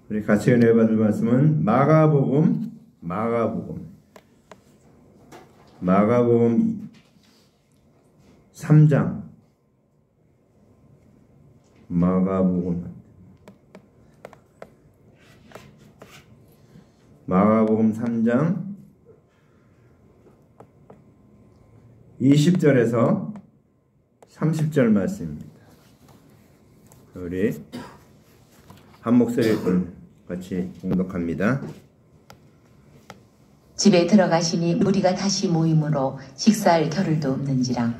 우리 같이 은혜 받을 말씀은 마가복음 3장. 마가복음 3장 20절에서 30절 말씀입니다. 우리 한 목소리로 같이 봉독합니다. 집에 들어가시니 무리가 다시 모임으로 식사할 겨를도 없는지라.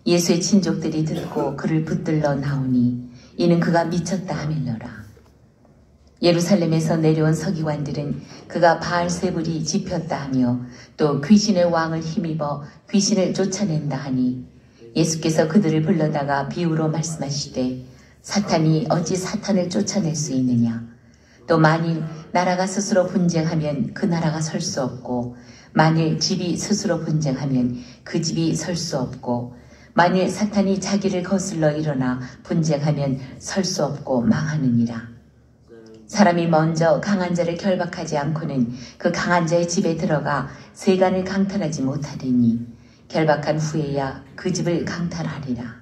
예수의 친족들이 듣고 그를 붙들러 나오니 이는 그가 미쳤다 하밀러라. 예루살렘에서 내려온 서기관들은 그가 바알세불이 집혔다 하며 또 귀신의 왕을 힘입어 귀신을 쫓아낸다 하니 예수께서 그들을 불러다가 비유로 말씀하시되 사탄이 어찌 사탄을 쫓아낼 수 있느냐. 또 만일 나라가 스스로 분쟁하면 그 나라가 설 수 없고 만일 집이 스스로 분쟁하면 그 집이 설 수 없고 만일 사탄이 자기를 거슬러 일어나 분쟁하면 설 수 없고 망하느니라. 사람이 먼저 강한 자를 결박하지 않고는 그 강한 자의 집에 들어가 세간을 강탈하지 못하리니 결박한 후에야 그 집을 강탈하리라.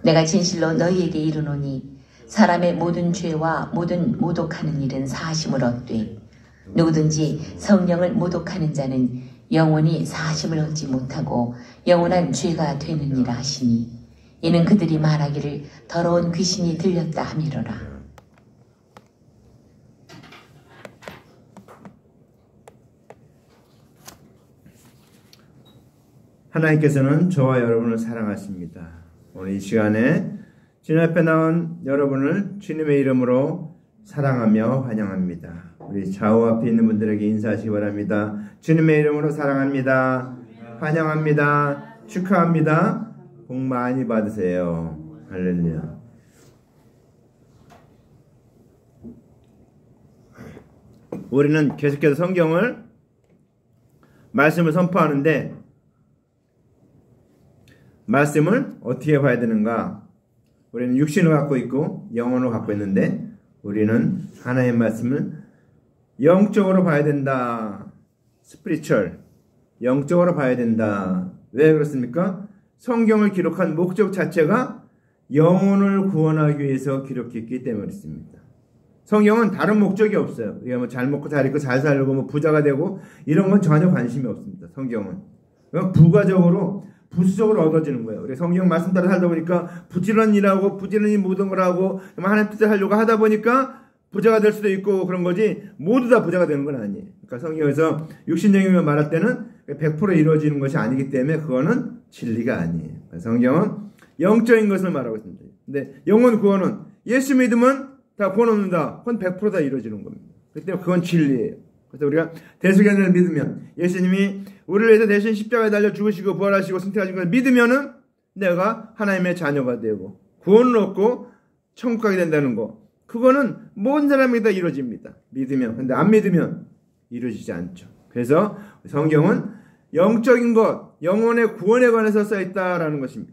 내가 진실로 너희에게 이르노니 사람의 모든 죄와 모든 모독하는 일은 사하심을 얻되 누구든지 성령을 모독하는 자는 영원히 사하심을 얻지 못하고 영원한 죄가 되느니라 하시니 이는 그들이 말하기를 더러운 귀신이 들렸다 함이로라. 하나님께서는 저와 여러분을 사랑하십니다. 오늘 이 시간에 주님 앞에 나온 여러분을 주님의 이름으로 사랑하며 환영합니다. 우리 좌우 앞에 있는 분들에게 인사하시기 바랍니다. 주님의 이름으로 사랑합니다. 환영합니다. 축하합니다. 복 많이 받으세요. 할렐루야. 우리는 계속해서 성경을 말씀을 선포하는데 말씀을 어떻게 봐야 되는가? 우리는 육신을 갖고 있고 영혼을 갖고 있는데 우리는 하나님의 말씀을 영적으로 봐야 된다. 스피리추얼. 영적으로 봐야 된다. 왜 그렇습니까? 성경을 기록한 목적 자체가 영혼을 구원하기 위해서 기록했기 때문에 그렇습니다. 성경은 다른 목적이 없어요. 우리가 뭐 잘 먹고 잘 입고 잘 살고 뭐 부자가 되고 이런 건 전혀 관심이 없습니다. 성경은. 부가적으로 부수적으로 얻어지는 거예요. 우리 성경 말씀 따라 살다 보니까 부지런히 일하고 부지런히 모든 걸 하고 하나님 뜻을 하려고 하다 보니까 부자가 될 수도 있고 그런 거지 모두 다 부자가 되는 건 아니에요. 그러니까 성경에서 육신적인 말할 때는 100% 이루어지는 것이 아니기 때문에 그거는 진리가 아니에요. 성경은 영적인 것을 말하고 있습니다. 근데 영혼 구원은 예수 믿으면 다 구원 얻는다. 그건 100% 다 이루어지는 겁니다. 그렇기 때문에 그건 진리예요. 그래서 우리가 대속연을 믿으면 예수님이 우리를 위해서 대신 십자가에 달려 죽으시고 부활하시고 승천하신 것을 믿으면은 내가 하나님의 자녀가 되고 구원을 얻고 천국 가게 된다는 거. 그거는 모든 사람에게 다 이루어집니다. 믿으면. 근데 안 믿으면 이루어지지 않죠. 그래서 성경은 영적인 것, 영혼의 구원에 관해서 써있다라는 것입니다.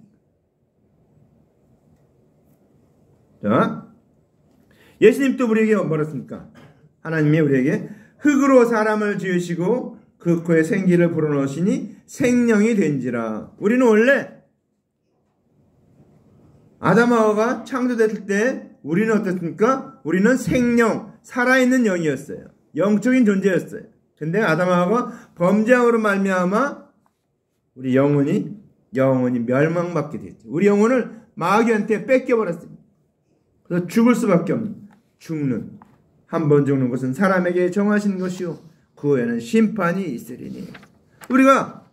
자, 예수님도 우리에게 뭐라 했습니까? 하나님이 우리에게 흙으로 사람을 지으시고 그 코에 생기를 불어넣으시니 생명이 된지라. 우리는 원래 아담하와가 창조됐을 때 우리는 어떻습니까? 우리는 생명, 살아있는 영이었어요. 영적인 존재였어요. 근데 아담하와가 범죄함으로 말미암아 우리 영혼이 멸망받게 됐죠. 우리 영혼을 마귀한테 뺏겨버렸습니다. 그래서 죽을 수밖에 없는, 죽는. 한 번 죽는 것은 사람에게 정하신 것이요 그 후에는 심판이 있으리니. 우리가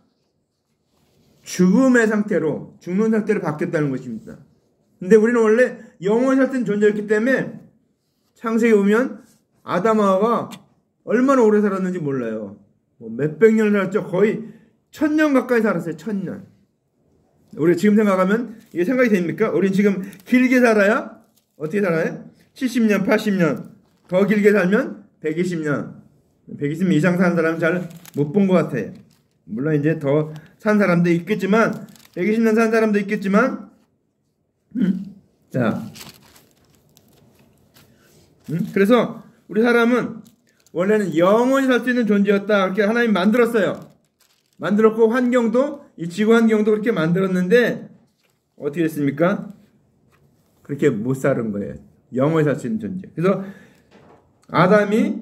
죽는 상태로 바뀌었다는 것입니다. 근데 우리는 원래 영원히 살던 존재였기 때문에 창세기 보면 아담하와가 얼마나 오래 살았는지 몰라요. 몇백 년을 살았죠. 거의 1000년 가까이 살았어요. 1000년. 우리 지금 생각하면 이게 생각이 됩니까? 우린 지금 길게 살아야 어떻게 살아요? 70년, 80년. 더 길게 살면 120년. 120년 이상 사는 사람은 잘 못 본 것 같아요. 물론 이제 더 산 사람도 있겠지만 120년 산 사람도 있겠지만 자, 그래서 우리 사람은 원래는 영원히 살 수 있는 존재였다. 그렇게 하나님 만들었어요. 만들었고 환경도 이 지구 환경도 그렇게 만들었는데 어떻게 됐습니까? 그렇게 못 사는 거예요. 영원히 살 수 있는 존재. 그래서 아담이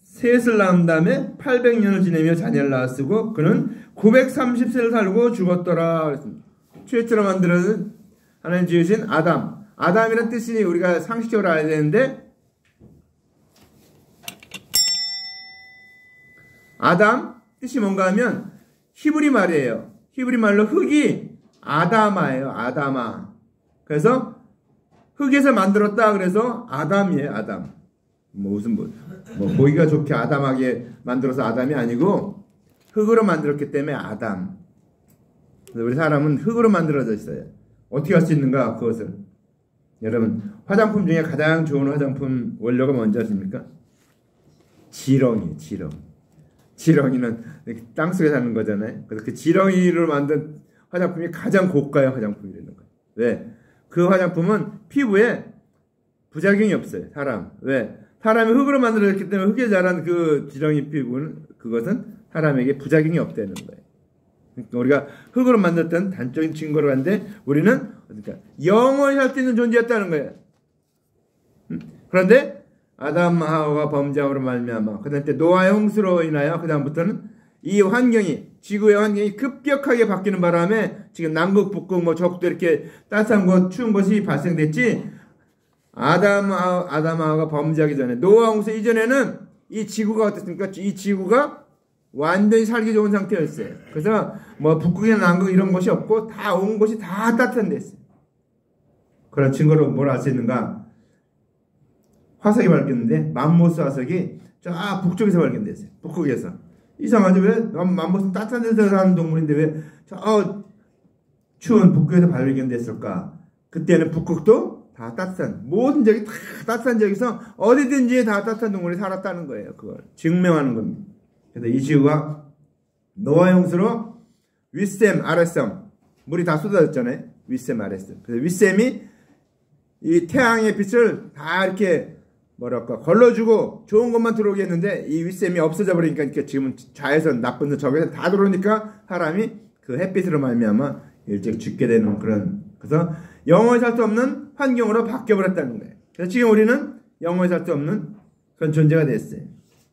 셋을 낳은 다음에 800년을 지내며 자녀를 낳았으고 그는 930세를 살고 죽었더라. 그랬습니다. 최초로 만들어진 하나님 지으신 아담. 아담이라는 뜻이 우리가 상식적으로 알아야 되는데 아담 뜻이 뭔가 하면 히브리 말이에요. 히브리 말로 흙이 아다마예요. 아다마. 그래서 흙에서 만들었다. 그래서 아담이에요. 아담. 무슨 보기가 좋게 아담하게 만들어서 아담이 아니고 흙으로 만들었기 때문에 아담. 우리 사람은 흙으로 만들어져 있어요. 어떻게 할 수 있는가 그것을. 여러분 화장품 중에 가장 좋은 화장품 원료가 뭔지 아십니까? 지렁이. 지렁이는 땅속에 사는 거잖아요. 그래서 그 지렁이로 만든 화장품이 가장 고가의 화장품이 되는 거예요. 왜? 그 화장품은 피부에 부작용이 없어요. 사람. 왜? 사람이 흙으로 만들어졌기 때문에 흙에 자란 그 지렁이 피부는 그것은 사람에게 부작용이 없다는 거예요. 그러니까 우리가 흙으로 만들었던 단적인 증거로 하는데 우리는 그러니까 영원히 살 수 있는 존재였다는 거예요. 그런데 아담 하와가 범죄함으로 말미암아 그다음 때 노아의 홍수로 인하여 그다음부터는 이 환경이 지구의 환경이 급격하게 바뀌는 바람에 지금 남극 북극 적도 이렇게 따뜻한 것 추운 것이 발생됐지. 아담 하와가 범죄하기 전에 노아 홍수 이전에는 이 지구가 어떻습니까? 이 지구가 완전히 살기 좋은 상태였어요. 그래서 북극이나 남극 이런 것이 없고 다 온 곳이 다 따뜻한 데였어요. 그런 증거로 뭘 알 수 있는가? 화석이 발견됐는데 맘모스 화석이 저 북쪽에서 발견됐어요. 북극에서. 이상하죠? 왜? 맘모스는 따뜻한 데서 사는 동물인데 왜 저 추운 북극에서 발견됐을까? 그때는 북극도 다 따뜻한 모든 지역이 다 따뜻한 지역에서 어디든지 다 따뜻한 동물이 살았다는 거예요. 그걸 증명하는 겁니다. 그래서 이 지구가 노아의 홍수로 윗샘, 아랫샘 물이 다 쏟아졌잖아요. 윗샘, 아랫샘. 그래서 윗샘이 이 태양의 빛을 다 이렇게 걸러주고 좋은 것만 들어오게 했는데 이 윗샘이 없어져 버리니까 지금은 좌에선 나쁜 적에서 다 들어오니까 사람이 그 햇빛으로 말미암아 일찍 죽게 되는 그런. 그래서 영원히 살 수 없는 환경으로 바뀌어버렸다는 거예요. 그래서 지금 우리는 영원히 살 수 없는 그런 존재가 됐어요.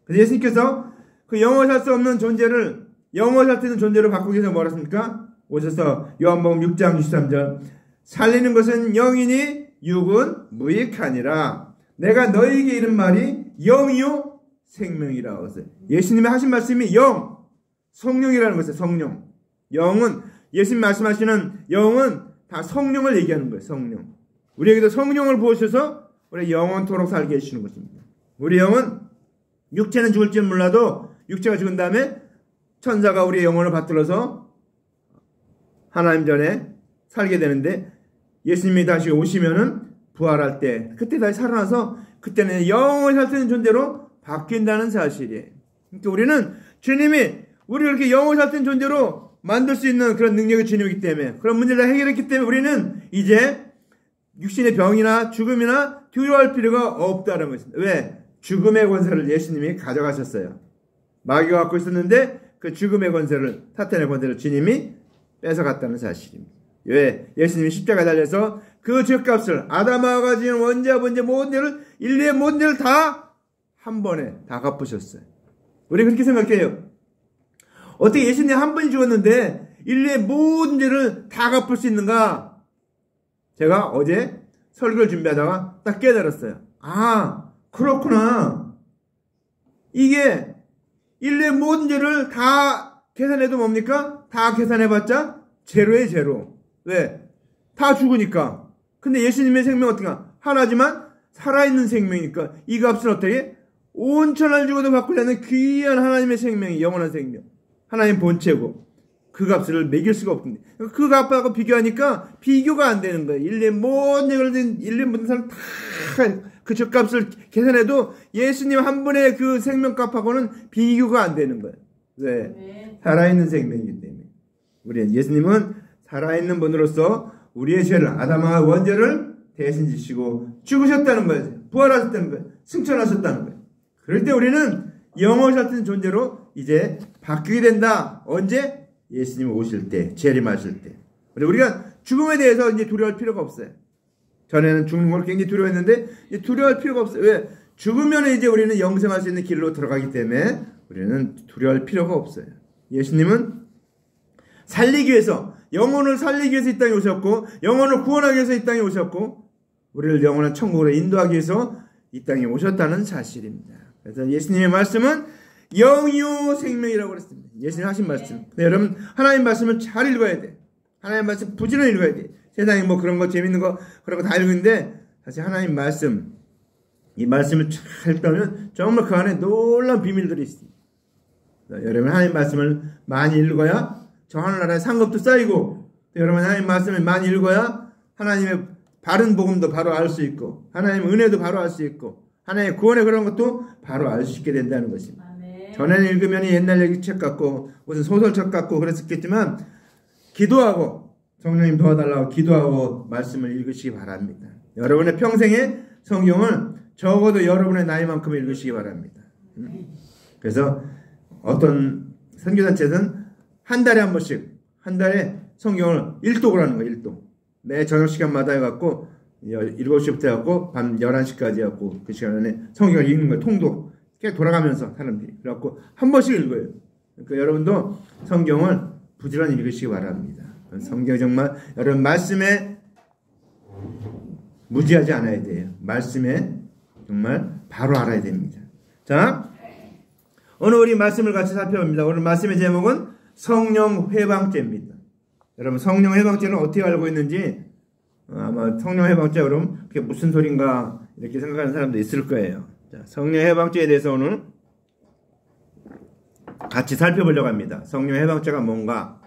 그래서 예수님께서 그 영원히 살 수 없는 존재를 영원히 살 수 있는 존재로 바꾸기 위해서 뭐라 했습니까? 오셔서 요한복음 6장 63절 살리는 것은 영이니 육은 무익하니라. 내가 너희에게 이른 말이 영이요 생명이라 하세요. 예수님이 하신 말씀이 영, 성령이라는 것이에요. 성령. 영은 예수님 말씀하시는 영은 다 성령을 얘기하는 거예요. 성령. 우리에게도 성령을 부으셔서 우리 영원토록 살게 해주시는 것입니다. 우리 영은 육체는 죽을지는 몰라도 육체가 죽은 다음에 천사가 우리의 영혼을 받들어서 하나님 전에 살게 되는데 예수님이 다시 오시면은 부활할 때 그때 다시 살아나서 그때는 영원히 살 수 있는 존재로 바뀐다는 사실이에요. 그러니까 우리는 주님이 우리를 이렇게 영원히 살 수 있는 존재로 만들 수 있는 그런 능력이 주님이기 때문에 그런 문제를 해결했기 때문에 우리는 이제 육신의 병이나 죽음이나 두려워할 필요가 없다는 것입니다. 왜? 죽음의 권세를 예수님이 가져가셨어요. 마귀가 갖고 있었는데 그 죽음의 권세를 사탄의 권세를 주님이 뺏어갔다는 사실입니다. 왜? 예수님이 십자가에 달려서 그 죄값을 아담하가 지은 원죄와 번죄 모든 죄를 인류의 모든 죄를 다 한 번에 다 갚으셨어요. 우리 그렇게 생각해요. 어떻게 예수님 한 번이 죽었는데 인류의 모든 죄를 다 갚을 수 있는가? 제가 어제 설교를 준비하다가 딱 깨달았어요. 아, 그렇구나. 이게 인류의 모든 죄를 다 계산해도 뭡니까? 다 계산해봤자 제로에 제로. 왜? 다 죽으니까. 근데 예수님의 생명은 어떻게 하나지만 살아있는 생명이니까 이 값은 어떻게? 온천을 죽어도 바꾸지 않는 귀한 하나님의 생명이 영원한 생명. 하나님 본체고 그 값을 매길 수가 없는데 그 값하고 비교하니까 비교가 안 되는 거예요. 인류의 모든 죄를 인류의 모든 사람 다 그 죄값을 계산해도 예수님 한 분의 그 생명값하고는 비교가 안 되는 거예요. 왜? 살아있는 생명이기 때문에. 우리는 예수님은 살아있는 분으로서 우리의 죄를 아담과 원죄를 대신 지시고 죽으셨다는 거예요. 부활하셨다는 거예요. 승천하셨다는 거예요. 그럴 때 우리는 영혼 같은 존재로 이제 바뀌게 된다. 언제? 예수님 오실 때, 재림하실 때. 우리가 죽음에 대해서 이제 두려워할 필요가 없어요. 전에는 죽는 걸 굉장히 두려워했는데 이제 두려워할 필요가 없어요. 왜? 죽으면 이제 우리는 영생할 수 있는 길로 들어가기 때문에 우리는 두려워할 필요가 없어요. 예수님은 살리기 위해서, 영혼을 살리기 위해서 이 땅에 오셨고, 영혼을 구원하기 위해서 이 땅에 오셨고, 우리를 영원한 천국으로 인도하기 위해서 이 땅에 오셨다는 사실입니다. 그래서 예수님의 말씀은 영이요 생명이라고 그랬습니다. 예수님 하신 말씀. 여러분, 하나님 말씀을 잘 읽어야 돼. 하나님 말씀 부지런히 읽어야 돼. 세상에 뭐 그런 거 재밌는 거 그런 거 다 읽는데 사실 하나님 말씀, 이 말씀을 잘 읽다면 정말 그 안에 놀라운 비밀들이 있습니다. 여러분, 하나님 말씀을 많이 읽어야 저 하늘나라의 상급도 쌓이고, 여러분 하나님 말씀을 많이 읽어야 하나님의 바른 복음도 바로 알 수 있고, 하나님의 은혜도 바로 알 수 있고, 하나님의 구원의 그런 것도 바로 알 수 있게 된다는 것입니다. 전에는 읽으면 옛날 얘기책 같고 무슨 소설책 같고 그랬었겠지만, 기도하고 성령님 도와달라고 기도하고 말씀을 읽으시기 바랍니다. 여러분의 평생에 성경을 적어도 여러분의 나이만큼 읽으시기 바랍니다. 그래서 어떤 선교단체에서는 한 달에 한 번씩, 한 달에 성경을 일독을 하는 거예요. 일독. 매 저녁 시간마다 해갖고 7시부터 해갖고 밤 11시까지 해갖고 그 시간 안에 성경을 읽는 거예요. 통독. 계속 돌아가면서 사람들이. 그래갖고 한 번씩 읽어요. 그러니까 여러분도 성경을 부지런히 읽으시기 바랍니다. 성경 정말 여러분 말씀에 무지하지 않아야 돼요. 말씀에 정말 바로 알아야 됩니다. 자, 오늘 우리 말씀을 같이 살펴봅니다. 오늘 말씀의 제목은 성령 회방죄입니다. 여러분, 성령 회방죄는 어떻게 알고 있는지 아마 성령 회방죄 그럼 그게 무슨 소린가 이렇게 생각하는 사람도 있을 거예요. 자, 성령 회방죄에 대해서 오늘 같이 살펴보려고 합니다. 성령 회방죄가 뭔가?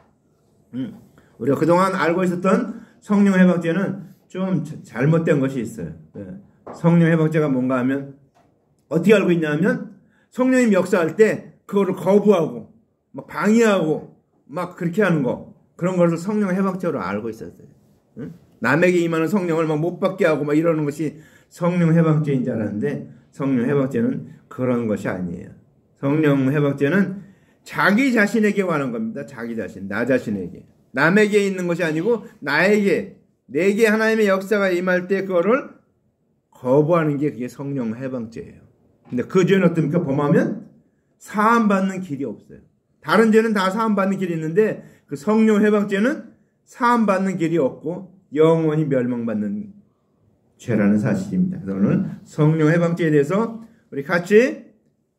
우리가 그동안 알고 있었던 성령 회방죄는 좀 잘못된 것이 있어요. 성령 회방죄가 뭔가 하면 어떻게 알고 있냐면 성령님 역사할 때 그거를 거부하고 막 방해하고 막 그렇게 하는 거, 그런 것을 성령 회방죄로 알고 있었어요. 남에게 임하는 성령을 막 못 받게 하고 막 이러는 것이 성령 회방죄인 줄 알았는데 성령 회방죄는 그런 것이 아니에요. 성령 회방죄는 자기 자신에게 관한 겁니다. 자기 자신, 나 자신에게. 남에게 있는 것이 아니고 나에게, 내게 하나님의 역사가 임할 때 그거를 거부하는 게 그게 성령 회방죄예요. 근데 그 죄는 어떻습니까? 범하면 사함받는 길이 없어요. 다른 죄는 다 사함받는 길이 있는데 그 성령 회방죄는 사함받는 길이 없고 영원히 멸망받는 죄라는 사실입니다. 그래서 오늘 성령 회방죄에 대해서 우리 같이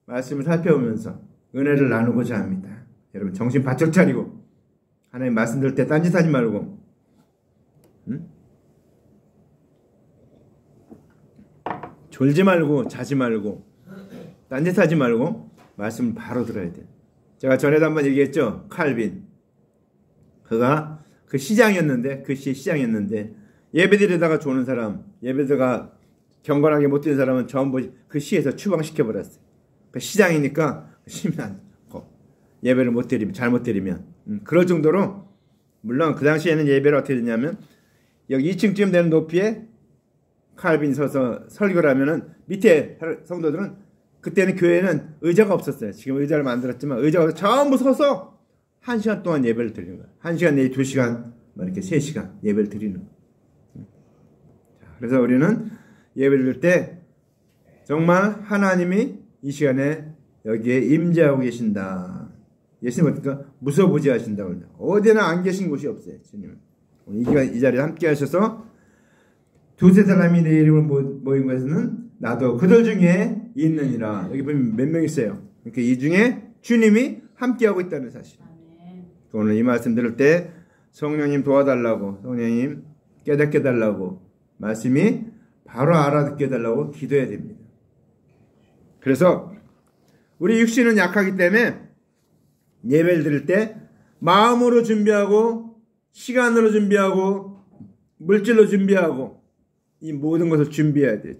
말씀을 살펴보면서 은혜를 나누고자 합니다. 여러분 정신 바짝 차리고 하나님 말씀 들을 때 딴짓하지 말고 졸지 말고 자지 말고 딴짓하지 말고 말씀을 바로 들어야 돼요. 제가 전에도 한번 얘기했죠. 칼빈. 그가 그 시장이었는데, 그 시의 시장이었는데 예배드리다가 조는 사람, 예배드가 경건하게 못 드는 사람은 전부 그 시에서 추방시켜버렸어요. 그 시장이니까 힘이 안 고 예배를 못 드리면, 잘못 드리면 그럴 정도로. 물론 그 당시에는 예배를 어떻게 드냐면 여기 2층쯤 되는 높이에 칼빈이 서서 설교를 하면은 밑에 성도들은, 그때는 교회는 의자가 없었어요. 지금 의자를 만들었지만 의자가 없어서 전부 서서 1시간 동안 예배를 드리는 거예요. 1시간 내지 2시간, 이렇게 3시간 예배를 드리는 거예요. 그래서 우리는 예배를 드릴 때 정말 하나님이 이 시간에 여기에 임재하고 계신다. 예수님 어떨까? 무소부지하신다고 합니다. 어디나 안 계신 곳이 없어요. 주님은. 이 자리에 함께 하셔서 두세 사람이 내 이름을 모인 것에는 나도 그들 중에 있느니라. 여기 보면 몇 명 있어요. 그러니까 이 중에 주님이 함께하고 있다는 사실. 오늘 이 말씀 들을 때 성령님 도와달라고, 성령님 깨닫게 해달라고, 말씀이 바로 알아듣게 해달라고 기도해야 됩니다. 그래서 우리 육신은 약하기 때문에 예배를 드릴 때 마음으로 준비하고 시간으로 준비하고 물질로 준비하고 이 모든 것을 준비해야 돼요.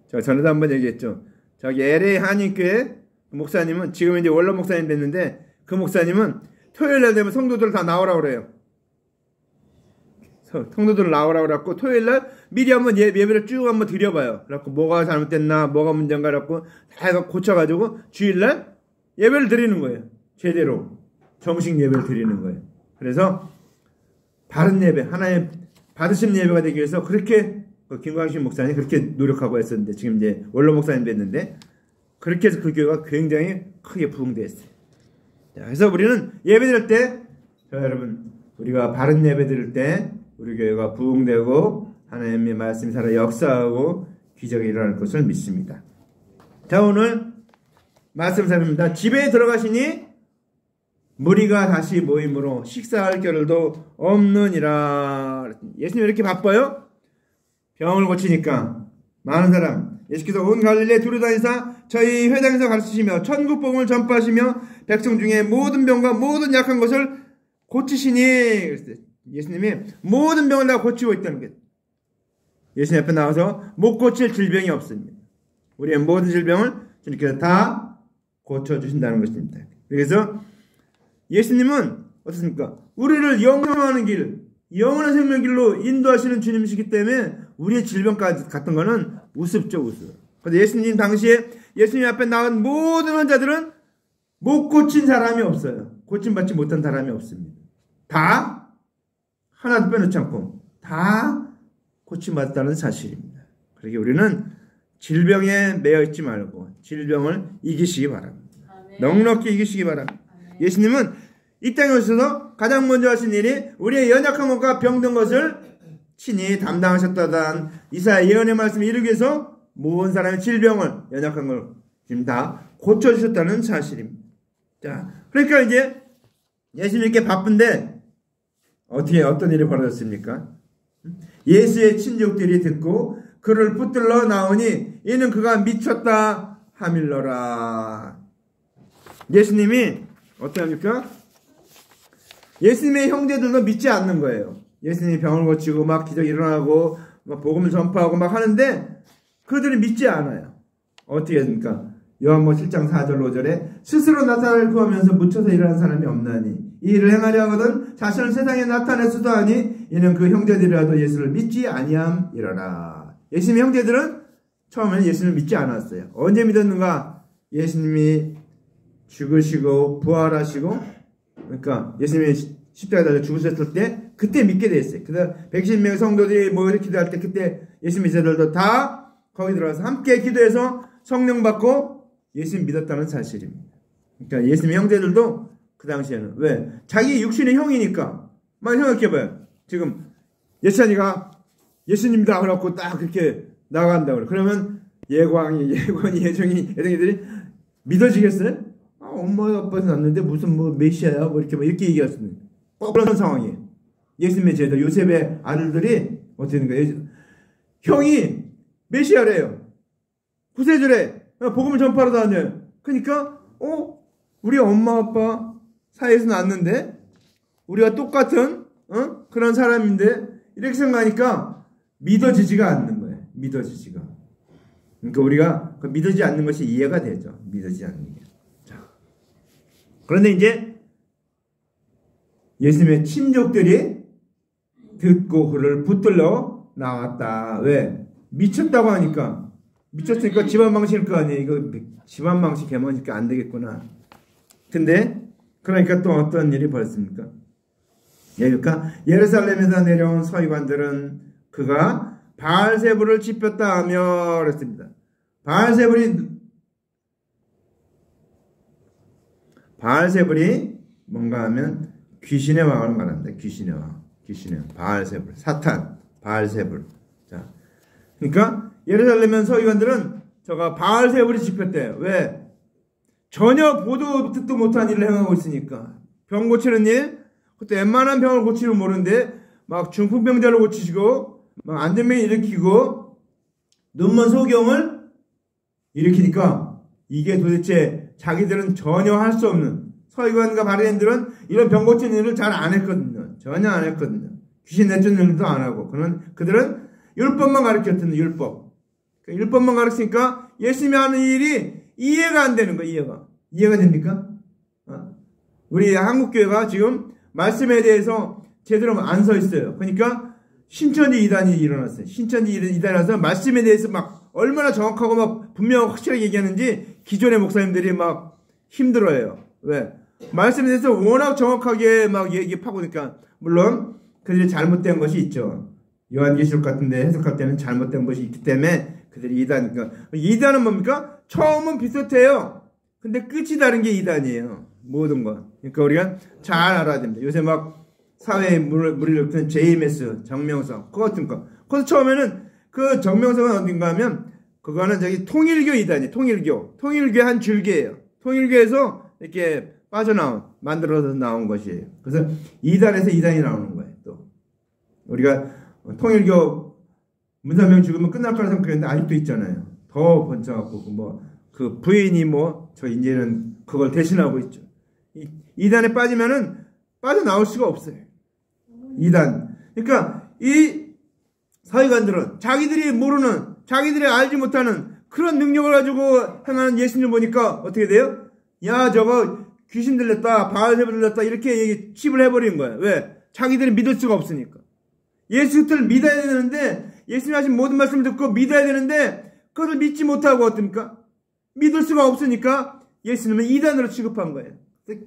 제가 전에도 한번 얘기했죠. 저기 LA 한인교회 목사님은 지금 이제 원로 목사님 됐는데 그 목사님은 토요일 날 되면 성도들 다 나오라고 그래요. 성도들 나오라고 그랬고, 토요일날 미리 한번 예배를 쭉 한번 드려봐요. 그래갖고 뭐가 잘못됐나, 뭐가 문제인가 그래갖고 다 고쳐가지고 주일날 예배를 드리는 거예요. 제대로 정식 예배를 드리는 거예요. 그래서 바른 예배, 하나님 받으시는 예배가 되기 위해서 그렇게 김광식 목사님 그렇게 노력하고 했었는데, 지금 이제 원로 목사님 됐는데, 그렇게 해서 그 교회가 굉장히 크게 부흥됐어요. 자, 그래서 우리는 예배 드릴 때, 여러분, 우리가 바른 예배 드릴 때 우리 교회가 부흥되고 하나님의 말씀이 살아 역사하고 기적이 일어날 것을 믿습니다. 자, 오늘 말씀 살펴봅니다. 집에 들어가시니 무리가 다시 모임으로 식사할 겨를도 없느니라. 예수님 이렇게 바빠요? 병을 고치니까 많은 사람, 예수께서 온 갈릴리에 두루다니사 저희 회당에서 가르치시며 천국 복음을 전파하시며 백성 중에 모든 병과 모든 약한 것을 고치시니. 예수님이 모든 병을 다 고치고 있다는 거예요. 예수님 앞에 나와서 못 고칠 질병이 없습니다. 우리의 모든 질병을 주님께서 다 고쳐주신다는 것입니다. 그래서 예수님은 어떻습니까? 우리를 영원한 길, 영원한 생명 길로 인도하시는 주님이시기 때문에 우리의 질병까지 같은 거는 우습죠, 우습. 그런데 예수님 당시에 예수님 앞에 나온 모든 환자들은 못 고친 사람이 없어요. 고침받지 못한 사람이 없습니다. 다 하나도 빼놓지 않고 다 고침받았다는 사실입니다. 그러기에 우리는 질병에 매여 있지 말고 질병을 이기시기 바랍니다. 넉넉히 이기시기 바랍니다. 예수님은 이 땅에 오셔서 가장 먼저 하신 일이 우리의 연약한 것과 병든 것을 친히 담당하셨다던 이사야 예언의 말씀을 이루기 위해서 모든 사람의 질병을, 연약한 걸 지금 다 고쳐주셨다는 사실입니다. 자, 그러니까 이제 예수님 이렇게 바쁜데 어떤 일이 벌어졌습니까? 예수의 친족들이 듣고 그를 붙들러 나오니 이는 그가 미쳤다 하밀러라. 예수님이 어떻게 합니까? 예수님의 형제들도 믿지 않는 거예요. 예수님이 병을 고치고 막 기적이 일어나고 막 복음을 전파하고 막 하는데 그들이 믿지 않아요. 어떻게 합니까? 요한복음 7장 4절 5절에 스스로 나타나를 구하면서 묻혀서 일하는 사람이 없나니 이 일을 행하려 하거든 자신을 세상에 나타내수도 하니 이는 그 형제들이라도 예수를 믿지 아니함이러라. 예수님의 형제들은 처음에는 예수님을 믿지 않았어요. 언제 믿었는가? 예수님이 죽으시고 부활하시고, 그러니까 예수님이 십자가에 달려 죽으셨을 때 그때 믿게 됐어요. 그래서 120명의 성도들이 모여서 기도할 때 그때 예수님 제자들도 다 거기 들어가서 함께 기도해서 성령 받고 예수님 믿었다는 사실입니다. 그러니까 예수님의 형제들도 그 당시에는 왜? 자기 육신의 형이니까. 막 생각해봐요. 지금 예찬이가 예수님이다 그래갖고 딱 그렇게 나간다고 그래. 그러면 예정이들이 믿어지겠어요? 아, 엄마 아빠는 났는데 무슨 뭐 메시아야 뭐 이렇게 얘기했습니다. 그런 상황이에요. 예수님의 제자 요셉의 아들들이 어떻게 되는 거예요? 형이 메시아래요. 구세주래. 복음을 전파로 다녀요. 그러니까 우리 엄마 아빠 사이에서 났는데 우리가 똑같은 그런 사람인데 이렇게 생각하니까 믿어지지가 않는 거예요. 믿어지지가. 그러니까 우리가 믿어지지 않는 것이 이해가 되죠. 믿어지지 않는 게. 자, 그런데 이제 예수님의 친족들이 듣고 그를 붙들러 나왔다. 왜? 미쳤다고 하니까. 미쳤으니까 집안방식일 거 아니에요. 이거 집안방식 개머니까 안 되겠구나. 근데 그러니까 또 어떤 일이 벌어졌습니까? 그러니까 예루살렘에서 내려온 서기관들은 그가 바알세불을 짚었다 하며 그랬습니다. 바알세불이 뭔가 하면 귀신의 왕을 말합니다. 귀신의 왕. 바알세불. 사탄. 바알세불. 자, 그러니까 예루살렘 서기관들은 저가 바알세불이 짚혔대요. 왜? 전혀 보도 듣도 못한 일을 행하고 있으니까. 병 고치는 일, 그때 웬만한 병을 고치는 모르는데 막 중풍병자를 고치시고 막 안전병 일으키고 눈먼 소경을 일으키니까 이게 도대체 자기들은 전혀 할 수 없는, 서기관과 바리새인들은 이런 병 고치는 일을 잘 안 했거든요. 전혀 안 했거든요. 귀신 내쫓는 일도 안 하고. 그들은 율법만 가르쳤던 율법. 율법만 가르치니까 예수님이 하는 일이 이해가 안 되는 거예요. 이해가 됩니까? 우리 한국교회가 지금 말씀에 대해서 제대로 안 서 있어요. 그러니까 신천지 이단이 일어났어요. 신천지 이단이 와서 말씀에 대해서 막 얼마나 정확하고 막 분명하고 확실하게 얘기하는지 기존의 목사님들이 막 힘들어해요. 왜? 말씀에 대해서 워낙 정확하게 막 얘기하고니까. 물론 그들이 잘못된 것이 있죠. 요한계시록 같은데 해석할 때는 잘못된 것이 있기 때문에 그들이 이단이니까. 이단은 뭡니까? 처음은 비슷해요. 근데 끝이 다른 게 이단이에요. 모든 것. 그러니까 우리가 잘 알아야 됩니다. 요새 막 사회에 물을 일으키는 JMS, 정명석, 그거 같은 거. 그래서 처음에는 그 정명석은 어딘가 하면 그거는 저기 통일교 이단이에요. 통일교의 한 줄기예요. 통일교에서 이렇게 만들어서 나온 것이에요. 그래서 이단에서 이단이 나오는 거예요. 또 우리가 통일교 문선명 죽으면 끝날 거라 생각했는데 아직도 있잖아요. 더 번쩍하고 그 부인이 저 이제는 그걸 대신하고 있죠. 이단에 빠지면은 빠져나올 수가 없어요. 이단. 그러니까 이 서기관들은 자기들이 모르는, 자기들이 알지 못하는 그런 능력을 가지고 행하는 예수님 보니까 어떻게 돼요? 야, 저거 귀신 들렸다, 바알세불 들렸다, 이렇게 칩을 해버리는 거예요. 왜? 자기들이 믿을 수가 없으니까. 예수를 믿어야 되는데, 예수님 하신 모든 말씀을 듣고 믿어야 되는데, 그것을 믿지 못하고 어떻습니까? 믿을 수가 없으니까 예수님은 이단으로 취급한 거예요.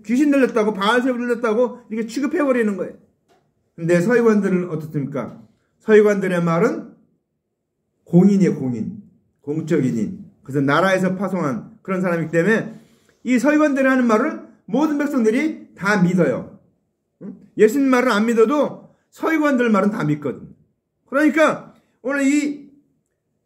귀신 들렸다고, 바알세불 들렸다고 이렇게 취급해버리는 거예요. 근데 서기관들은 어떻습니까? 서기관들의 말은 공인이에요, 공인. 공적인. 그래서 나라에서 파송한 그런 사람이기 때문에 이 서기관들이 하는 말을 모든 백성들이 다 믿어요. 예수님 말은 안 믿어도 서기관들 말은 다 믿거든. 그러니까 오늘 이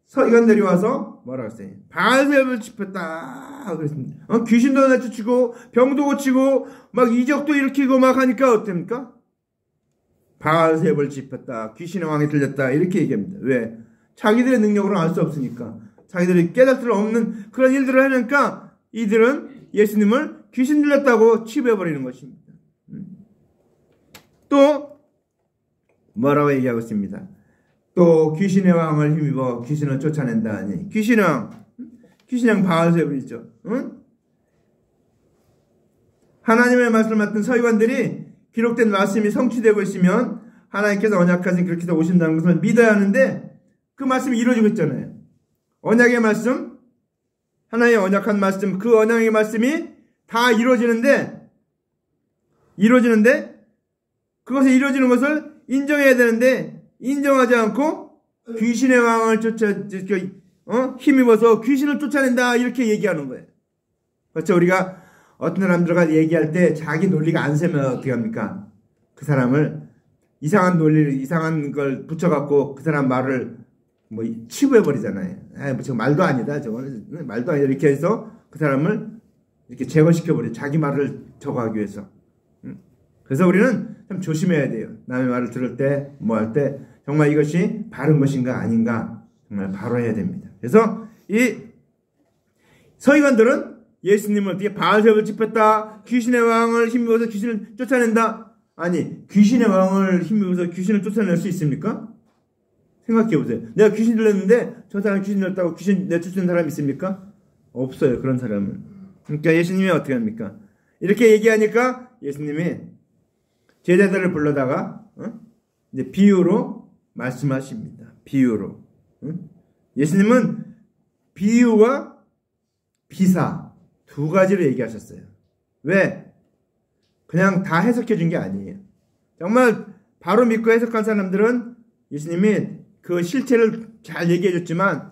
서기관들이 와서 뭐라고 했어요? 바알세불을 짚었다 그랬습니다. 귀신도 내쫓고 병도 고치고 막 이적도 일으키고 막 하니까 어떻습니까? 바알세불을 짚었다. 귀신의 왕이 들렸다. 이렇게 얘기합니다. 왜? 자기들의 능력으로 알 수 없으니까. 자기들이 깨달을 수 없는 그런 일들을 하니까 이들은 예수님을 귀신 들렸다고 취급해버리는 것입니다. 또 뭐라고 얘기하고 있습니다. 또 귀신의 왕을 힘입어 귀신을 쫓아낸다 하니 귀신의 왕 바알세불이죠. 응? 하나님의 말씀을 맡은 서기관들이 기록된 말씀이 성취되고 있으면 하나님께서 언약하신 그렇게 해서 오신다는 것을 믿어야 하는데 그 말씀이 이루어지고 있잖아요. 언약의 말씀, 하나님의 언약한 말씀, 그 언약의 말씀이 다 이루어지는데 그것이 이루어지는 것을 인정해야 되는데 인정하지 않고 귀신의 왕을 힘입어서 귀신을 쫓아낸다 이렇게 얘기하는 거예요. 그렇죠? 우리가 어떤 사람들과 얘기할 때 자기 논리가 안 세면 어떻게 합니까? 그 사람을 이상한 논리를 이상한 걸 붙여갖고 그 사람 말을 치부해버리잖아요. 저거 말도 아니다. 저거는 말도 아니다. 이렇게 해서 그 사람을 이렇게 제거시켜버려요. 자기 말을 저거하기 위해서. 그래서 우리는 참 조심해야 돼요. 남의 말을 들을 때, 할 때, 정말 이것이 바른 것인가 아닌가, 정말 바로 해야 됩니다. 그래서 이 서기관들은 예수님을 어떻게 바알세불을 짚었다, 귀신의 왕을 힘입어서 귀신을 쫓아낸다. 아니, 귀신의 왕을 힘입어서 귀신을 쫓아낼 수 있습니까? 생각해보세요. 내가 귀신 들렸는데 저 사람 귀신 들렸다고 귀신 내쫓는 사람이 있습니까? 없어요. 그런 사람은. 그러니까 예수님이 어떻게 합니까? 이렇게 얘기하니까 예수님이 제자들을 불러다가 이제 비유로 말씀하십니다. 비유로. 예수님은 비유와 비사 두 가지를 얘기하셨어요. 왜? 그냥 다 해석해 준 게 아니에요. 정말 바로 믿고 해석한 사람들은 예수님이 그 실체를 잘 얘기해 줬지만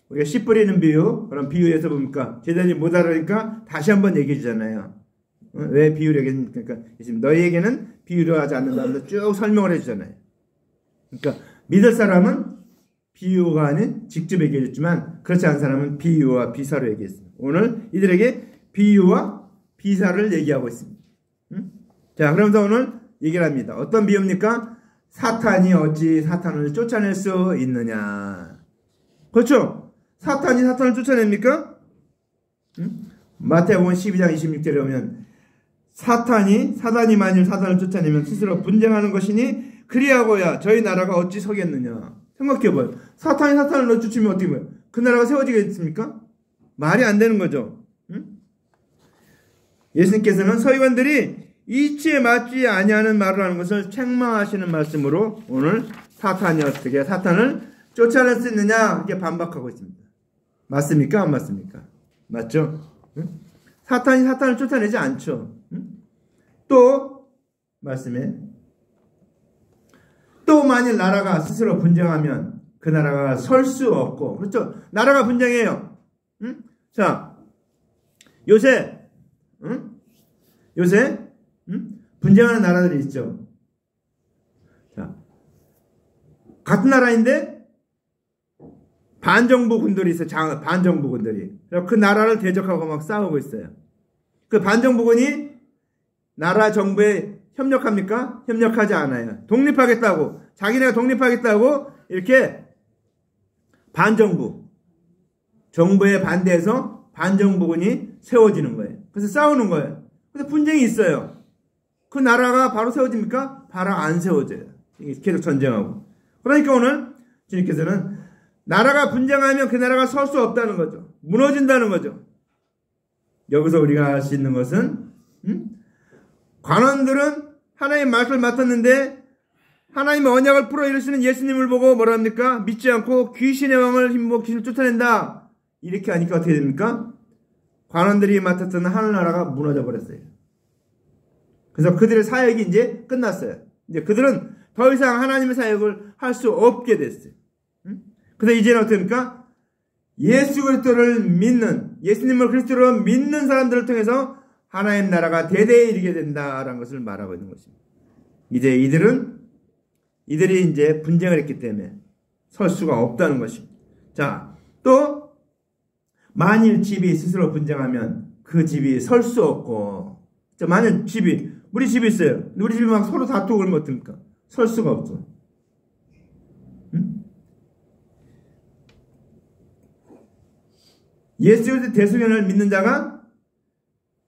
우리가 씨 뿌리는 비유, 그런 비유에서 뭡니까? 제자들이 못 알아니까 다시 한번 얘기해 주잖아요. 왜 비유를 얘기했습니까? 그러니까 예수님 너희에게는 비유를 하지 않는다면서 쭉 설명을 해주잖아요. 그러니까 믿을 사람은 비유가 아닌 직접 얘기해 줬지만 그렇지 않은 사람은 비유와 비사로 얘기했습니다. 오늘 이들에게 비유와 비사를 얘기하고 있습니다. 자, 그러면서 오늘 얘기를 합니다. 어떤 비유입니까? 사탄이 어찌 사탄을 쫓아낼 수 있느냐. 그렇죠? 사탄이 사탄을 쫓아냅니까? 마태복음 12장 26절에 보면 사단이 만일 사탄을 쫓아내면 스스로 분쟁하는 것이니 그리하고야 저희 나라가 어찌 서겠느냐. 생각해봐요. 사탄이 사탄을 쫓으면 어떻게 돼요? 그 나라가 세워지겠습니까? 말이 안 되는 거죠. 예수님께서는 서기관들이 이치에 맞지 아니하는 말을 하는 것을 책망하시는 말씀으로 오늘 사탄이 어떻게 사탄을 쫓아낼 수 있느냐 이렇게 반박하고 있습니다. 맞습니까? 안 맞습니까? 맞죠? 응? 사탄이 사탄을 쫓아내지 않죠. 응? 또 말씀에 또 만일 나라가 스스로 분쟁하면 그 나라가 설 수 없고 그렇죠? 나라가 분쟁해요. 응? 자 요새 응? 요새 응? 분쟁하는 나라들이 있죠. 자 같은 나라인데 반정부 군들이 있어요. 반정부 군들이. 그 나라를 대적하고 막 싸우고 있어요. 그 반정부군이 나라 정부에 협력합니까? 협력하지 않아요. 독립하겠다고, 자기네가 독립하겠다고 이렇게 반정부, 정부에 반대해서 반정부군이 세워지는 거예요. 그래서 싸우는 거예요. 그래서 분쟁이 있어요. 그 나라가 바로 세워집니까? 바로 안 세워져요. 계속 전쟁하고. 그러니까 오늘 주님께서는 나라가 분쟁하면 그 나라가 설 수 없다는 거죠. 무너진다는 거죠. 여기서 우리가 알 수 있는 것은 관원들은 하나님의 말씀을 맡았는데 하나님의 언약을 풀어 이루시는 예수님을 보고 뭐라 합니까? 믿지 않고 귀신의 왕을 힘입어 귀신을 쫓아낸다. 이렇게 하니까 어떻게 됩니까? 관원들이 맡았던 하늘나라가 무너져 버렸어요. 그래서 그들의 사역이 이제 끝났어요. 이제 그들은 더 이상 하나님의 사역을 할 수 없게 됐어요. 그래서 이제는 어떻게 됩니까? 예수 그리스도를 믿는, 예수님을 그리스도로 믿는 사람들을 통해서 하나님 나라가 대대에 이르게 된다라는 것을 말하고 있는 것입니다. 이제 이들이 이제 분쟁을 했기 때문에 설 수가 없다는 것입니다. 자, 또 만일 집이 스스로 분쟁하면 그 집이 설 수 없고, 자, 만일 우리 집이 있어요. 우리 집이 막 서로 다투고 그러면 어떡합니까? 설 수가 없어. 예수 그리스도 대승연을 믿는 자가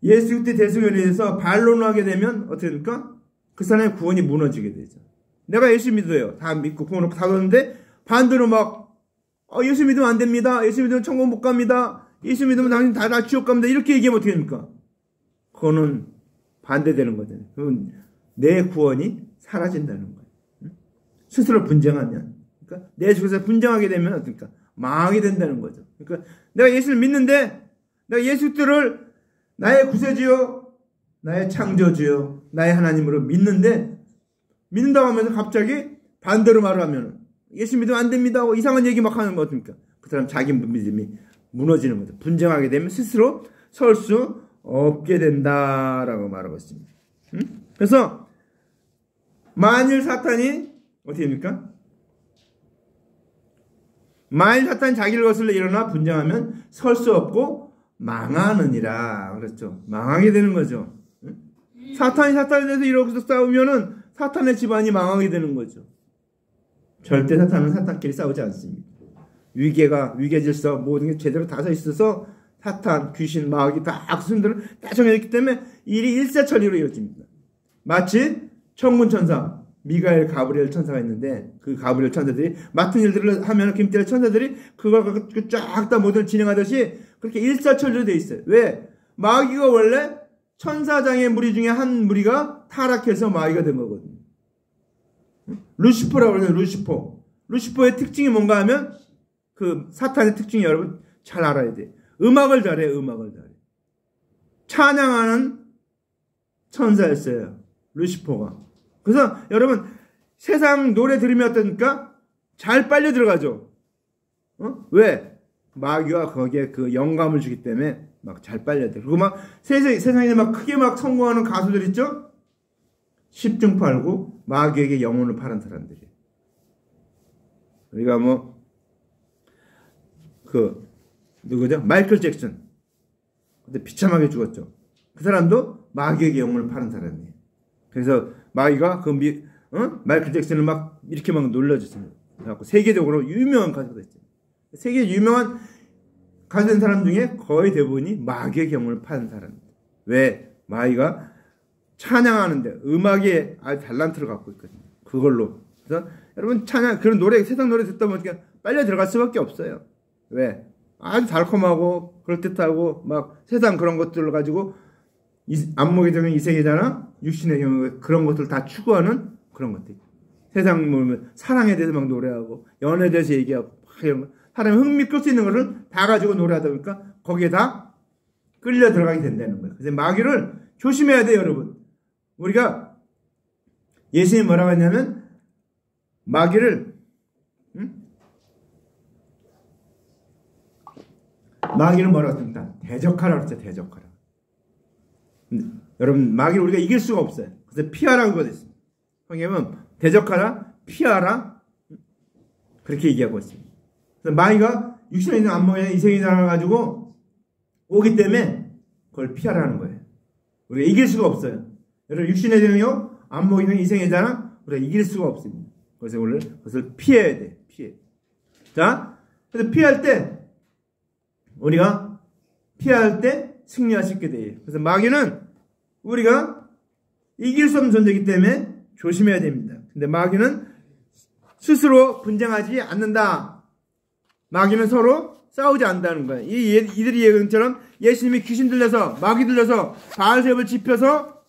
예수 그리스도 대승연에 대해서 반론하게 되면 어떻게 됩니까? 그 사람의 구원이 무너지게 되죠. 내가 예수 믿어요. 다 믿고 구원 놓고 다 뒀는데 반대로 막 예수 믿으면 안 됩니다. 예수 믿으면 천국 못 갑니다. 예수 믿으면 당신 다 지옥 갑니다. 이렇게 얘기하면 어떻게 됩니까? 그거는 반대되는 거잖아요. 그건 내 구원이 사라진다는 거예요. 스스로 분쟁하면. 그러니까 내 속에서 분쟁하게 되면 어떻습니까? 망하게 된다는 거죠. 그러니까 내가 예수를 믿는데 내가 예수를 나의 구세주요, 나의 창조주요, 나의 하나님으로 믿는다고 하면서 갑자기 반대로 말하면 예수 믿으면 안 됩니다 하고 이상한 얘기 막 하는 거 어떻습니까? 그 사람 자기 믿음이 무너지는 거죠. 분쟁하게 되면 스스로 설 수 없게 된다라고 말하고 있습니다. 그래서 만일 사탄이 어떻게 됩니까? 만일 사탄이 자기를 거슬러 일어나 분쟁하면 설 수 없고 망하느니라. 그렇죠. 망하게 되는 거죠. 사탄에 대해서 이렇게 싸우면은 사탄의 집안이 망하게 되는 거죠. 절대 사탄은 사탄끼리 싸우지 않습니다. 위계 질서 모든 게 제대로 다 서 있어서 사탄, 귀신, 마귀 다 악순들을 다 정해졌기 때문에 일이 일사천리로 이루어집니다. 마치 천군 천사 미가엘, 가브리엘 천사가 있는데 그 가브리엘 천사들이 맡은 일들을 하면 김태일 천사들이 그걸 쫙 다 모든 진행하듯이 그렇게 일사천리로 돼 있어요. 왜? 마귀가 원래 천사장의 무리 중에 한 무리가 타락해서 마귀가 된 거거든요. 루시퍼라고 그러죠. 루시퍼의 특징이 뭔가 하면 그 사탄의 특징이 여러분 잘 알아야 돼요. 음악을 잘해. 찬양하는 천사였어요. 루시퍼가. 그래서 여러분 세상 노래 들으면 어떻습니까? 잘 빨려 들어가죠. 왜? 마귀가 거기에 그 영감을 주기 때문에 막 잘 빨려 들어. 그리고 막 세상에 막 크게 막 성공하는 가수들 있죠? 10중 팔고 마귀에게 영혼을 파는 사람들이에요. 우리가 누구죠? 마이클 잭슨. 근데 비참하게 죽었죠. 그 사람도 마귀에게 영혼을 파는 사람이에요. 그래서 마귀가 마이클 잭슨을 막 이렇게 막 놀려줬습니다. 그래갖고 세계적으로 유명한 가수가 됐어요. 세계 유명한 가수 된 사람 중에 거의 대부분이 마귀의 영혼을 파는 사람입니다. 왜? 마귀가 찬양하는데 음악에 아주 달란트를 갖고 있거든요. 그걸로. 그래서 여러분 그런 노래, 세상 노래 듣다 보니까 빨려 들어갈 수밖에 없어요. 왜? 아주 달콤하고 그럴듯하고 막 세상 그런 것들을 가지고 안목의 적인 이 세계잖아. 육신의 경우 그런 것들을 다 추구하는 그런 것들. 세상 보면 사랑에 대해서 막 노래하고 연애에 대해서 얘기하고 막 이런 거. 사람이 흥미 끌 수 있는 거를 다 가지고 노래하다 보니까 거기에 다 끌려 들어가게 된다는 거예요. 그래서 마귀를 조심해야 돼요, 여러분. 우리가 예수님이 뭐라고 했냐면 마귀를 뭐라고 했습니까? 대적하라고 했어요. 대적하라. 여러분 마귀를 우리가 이길 수가 없어요. 그래서 피하라고 그랬습니다. 성경은 대적하라, 피하라 그렇게 얘기하고 있습니다. 그래서 마귀가 육신에 있는 안목에 이생이 나가지고 오기 때문에 그걸 피하라는 거예요. 우리가 이길 수가 없어요. 여러분 육신에 있는요 안목에 있는 이생이잖아. 우리가 이길 수가 없습니다. 그래서 원래 그것을 피해야 돼. 피해. 자, 그래서 피할 때 우리가 피할 때 승리할 수 있게 돼요. 그래서 마귀는 우리가 이길 수 없는 존재이기 때문에 조심해야 됩니다. 근데 마귀는 스스로 분쟁하지 않는다. 마귀는 서로 싸우지 않는다는 거예요. 이들이 예언처럼 예수님이 귀신 들려서 마귀 들려서 바알세불 집혀서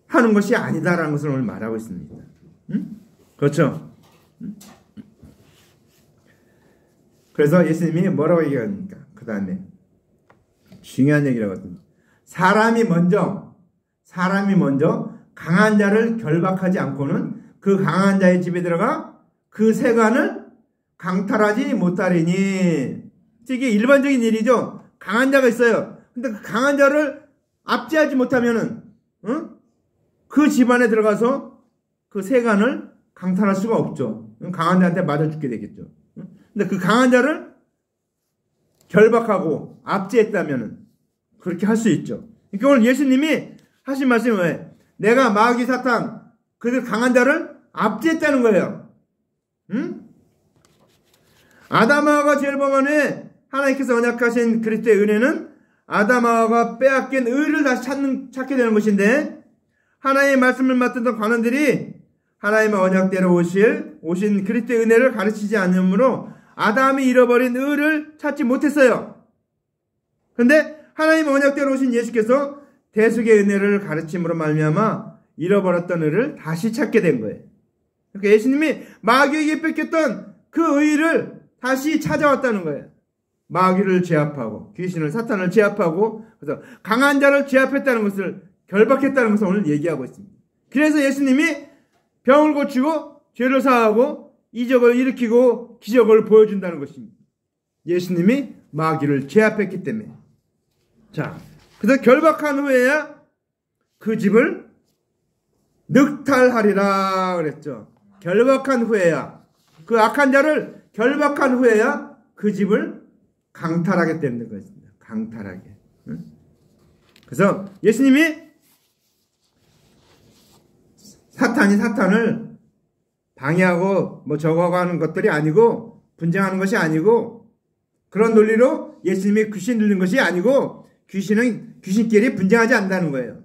하는 것이 아니다라는 것을 오늘 말하고 있습니다. 응? 그렇죠? 응? 그래서 예수님이 뭐라고 얘기합니까? 그 다음에 중요한 얘기라고 했습니다. 사람이 먼저 강한 자를 결박하지 않고는 그 강한 자의 집에 들어가 그 세간을 강탈하지 못하리니. 이게 일반적인 일이죠. 강한 자가 있어요. 근데 그 강한 자를 압제하지 못하면은 그 집안에 들어가서 그 세간을 강탈할 수가 없죠. 강한 자한테 맞아 죽게 되겠죠. 근데 그 강한 자를 결박하고 압제했다면은 그렇게 할 수 있죠. 그러니까 오늘 예수님이 하신 말씀은 왜? 내가 마귀 사탄 그들 강한 자를 압제했다는 거예요. 응? 아담하와가 죄를 범하네 하나님께서 언약하신 그리스도의 은혜는 아담하와가 빼앗긴 의를 다시 찾게 되는 것인데 하나님의 말씀을 맡던 관원들이 하나님의 언약대로 오신 그리스도의 은혜를 가르치지 않으므로 아담이 잃어버린 의를 찾지 못했어요. 그런데 하나님의 언약대로 오신 예수께서 대속의 은혜를 가르침으로 말미암아 잃어버렸던 의를 다시 찾게 된 거예요. 그러니까 예수님이 마귀에게 뺏겼던 그 의를 다시 찾아왔다는 거예요. 마귀를 제압하고 귀신을 사탄을 제압하고 그래서 강한 자를 제압했다는 것을 결박했다는 것을 오늘 얘기하고 있습니다. 그래서 예수님이 병을 고치고 죄를 사하고 이적을 일으키고 기적을 보여준다는 것입니다. 예수님이 마귀를 제압했기 때문에. 자, 그래서 결박한 후에야 그 집을 늑탈하리라 그랬죠. 결박한 후에야 그 악한 자를 결박한 후에야 그 집을 강탈하게 되는 것입니다. 강탈하게. 그래서 예수님이 사탄이 사탄을 방해하고 뭐 저거하고 하는 것들이 아니고 분쟁하는 것이 아니고 그런 논리로 예수님이 귀신 들린 것이 아니고 귀신은 귀신끼리 분쟁하지 않는다는 거예요.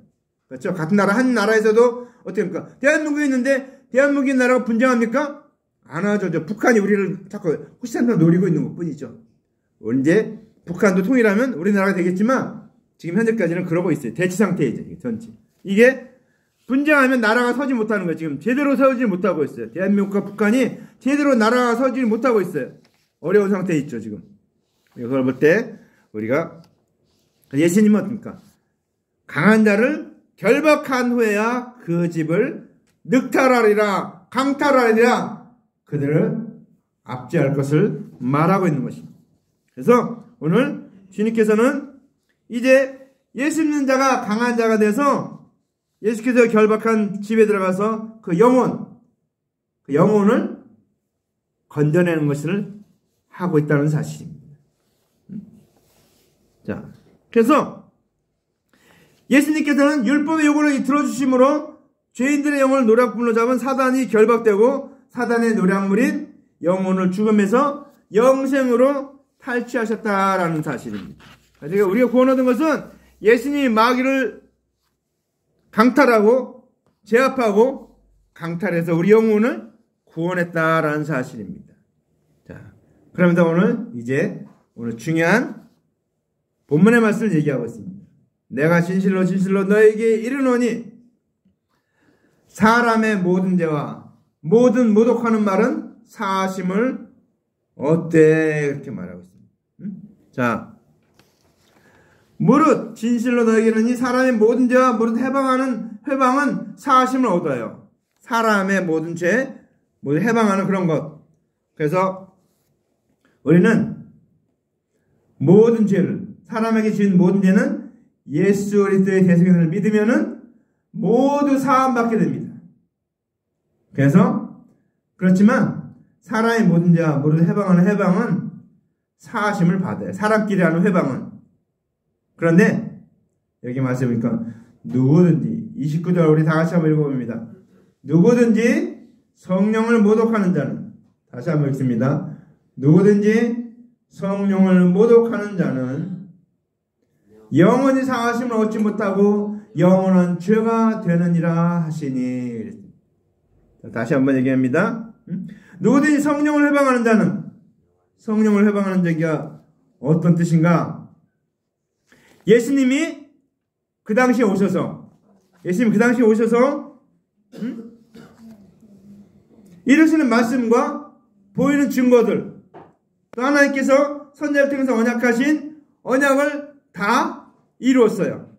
그렇죠? 같은 나라 한 나라에서도 어떻게 합니까? 대한민국에 있는데 대한민국의 나라가 분쟁합니까? 안 하죠. 북한이 우리를 자꾸 호시탐탐 노리고 있는 것뿐이죠. 언제 북한도 통일하면 우리나라가 되겠지만 지금 현재까지는 그러고 있어요. 대치 상태이죠. 전체. 이게 분쟁하면 나라가 서지 못하는 거예요. 지금 제대로 서지 못하고 있어요. 대한민국과 북한이 제대로 나라가 서지 못하고 있어요. 어려운 상태에 있죠. 지금. 이걸 볼 때 우리가 예수님은 어떻습니까? 강한 자를 결박한 후에야 그 집을 늑탈하리라 강탈하리라 그들을 압제할 것을 말하고 있는 것입니다. 그래서 오늘 주님께서는 이제 예수 믿는 자가 강한 자가 돼서 예수께서 결박한 집에 들어가서 그 영혼을 건져내는 것을 하고 있다는 사실입니다. 자, 그래서 예수님께서는 율법의 요구를 들어주심으로 죄인들의 영혼을 노략불로 잡은 사단이 결박되고 사단의 노략물인 영혼을 죽음에서 영생으로 탈취하셨다라는 사실입니다. 그러니까 우리가 구원 얻은 것은 예수님이 마귀를 강탈하고 제압하고 강탈해서 우리 영혼을 구원했다라는 사실입니다. 자, 그러면서 오늘 중요한 본문의 말씀을 얘기하고 있습니다. 내가 진실로 진실로 너에게 이르노니 사람의 모든 죄와 모든 모독하는 말은 사하심을 얻되 이렇게 말하고 있습니다. 자, 무릇 진실로 너에게는 이 사람의 모든 죄와 모든 해방은 사하심을 얻어요. 사람의 모든 죄, 모든 해방하는 그런 것. 그래서 우리는 모든 죄를, 사람에게 지은 모든 죄는 예수 그리스도의 대속연을 믿으면은 모두 사함받게 됩니다. 그래서 그렇지만 사람의 모든 죄와 모든 해방하는 해방은 사하심을 받아요. 사람끼리 하는 해방은. 그런데 여기 말씀이니까 누구든지 29절 우리 다 같이 한번 읽어봅니다. 누구든지 성령을 모독하는 자는, 다시 한번 읽습니다. 누구든지 성령을 모독하는 자는 영원히 사하심을 얻지 못하고 영원한 죄가 되느니라 하시니. 다시 한번 얘기합니다. 누구든지 성령을 해방하는 자는, 성령을 해방하는 자가 어떤 뜻인가? 예수님이 그 당시에 오셔서 이루시는 말씀과 보이는 증거들, 또 하나님께서 선지자를 통해서 언약하신 언약을 다 이루었어요.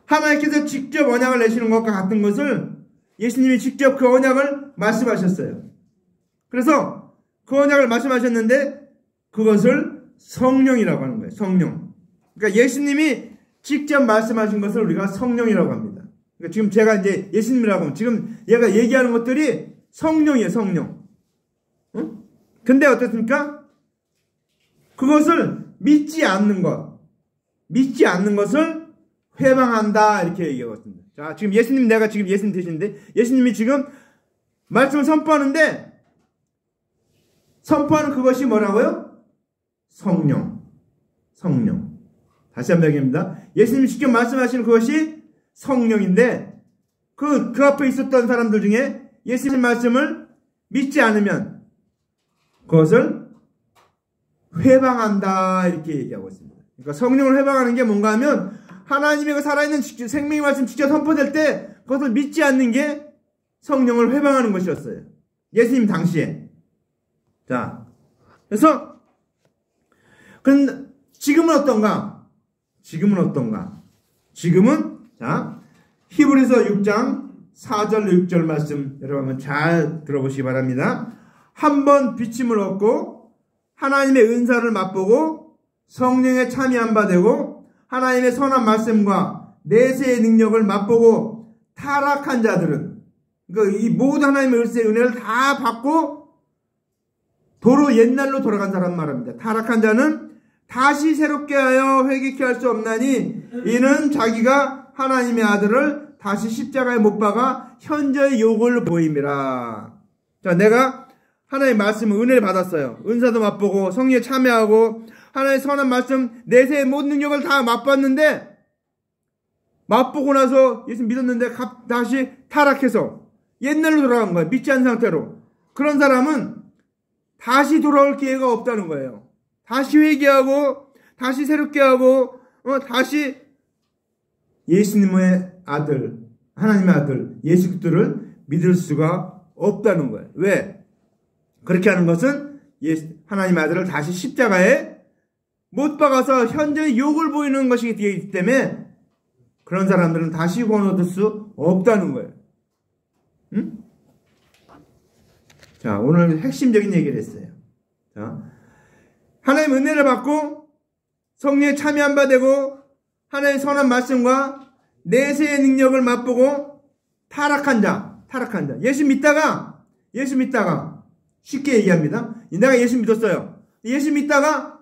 하나님께서 직접 언약을 내시는 것과 같은 것을 예수님이 직접 그 언약을 말씀하셨어요. 그래서 그 언약을 말씀하셨는데 그것을 성령이라고 하는 거예요. 성령. 그러니까 예수님이 직접 말씀하신 것을 우리가 성령이라고 합니다. 그러니까 지금 제가 이제 예수님이라고 하면 지금 얘가 얘기하는 것들이 성령이에요. 성령. 응? 근데 어떻습니까? 그것을 믿지 않는 것을 회방한다 이렇게 얘기하고 있습니다. 자, 지금 예수님, 내가 지금 예수님 되시는데 예수님이 지금 말씀을 선포하는데 선포하는 그것이 뭐라고요? 성령. 다시 한번 얘기합니다. 예수님이 직접 말씀하시는 그것이 성령인데 그 앞에 있었던 사람들 중에 예수님 말씀을 믿지 않으면 그것을 회방한다 이렇게 얘기하고 있습니다. 그러니까 성령을 회방하는 게 뭔가 하면 하나님의 그 살아있는 생명의 말씀 직접 선포될 때 그것을 믿지 않는 게 성령을 회방하는 것이었어요. 예수님 당시에. 자, 그래서 그런데 지금은 어떤가? 지금은 자, 히브리서 6장 4절 6절 말씀 여러분 한번 잘 들어보시기 바랍니다. 한번 비침을 얻고 하나님의 은사를 맛보고 성령에 참여한 바 되고 하나님의 선한 말씀과 내세의 능력을 맛보고 타락한 자들은, 그러니까 이 모든 하나님의 은혜를 다 받고 도로 옛날로 돌아간 사람 말합니다. 타락한 자는 다시 새롭게 하여 회개케 할 수 없나니 이는 자기가 하나님의 아들을 다시 십자가에 못 박아 현저히 욕을 보임이라. 자, 내가 하나님의 말씀을 은혜를 받았어요. 은사도 맛보고 성령에 참여하고 하나님의 선한 말씀 내세의 모든 능력을 다 맛봤는데 맛보고 나서 예수 믿었는데 다시 타락해서 옛날로 돌아간 거예요. 믿지 않은 상태로. 그런 사람은 다시 돌아올 기회가 없다는 거예요. 다시 회개하고 다시 새롭게 하고 다시 예수님의 아들, 하나님의 아들 예수 그리스도를 믿을 수가 없다는 거예요. 왜? 그렇게 하는 것은 하나님의 아들을 다시 십자가에 못 박아서 현저히 욕을 보이는 것이기 때문에 그런 사람들은 다시 구원 얻을 수 없다는 거예요. 응? 자, 오늘 핵심적인 얘기를 했어요. 자, 하나님의 은혜를 받고 성령에 참여한 바 되고 하나님의 선한 말씀과 내세의 능력을 맛보고 타락한 자. 예수 믿다가 쉽게 얘기합니다. 내가 예수 믿었어요. 예수 믿다가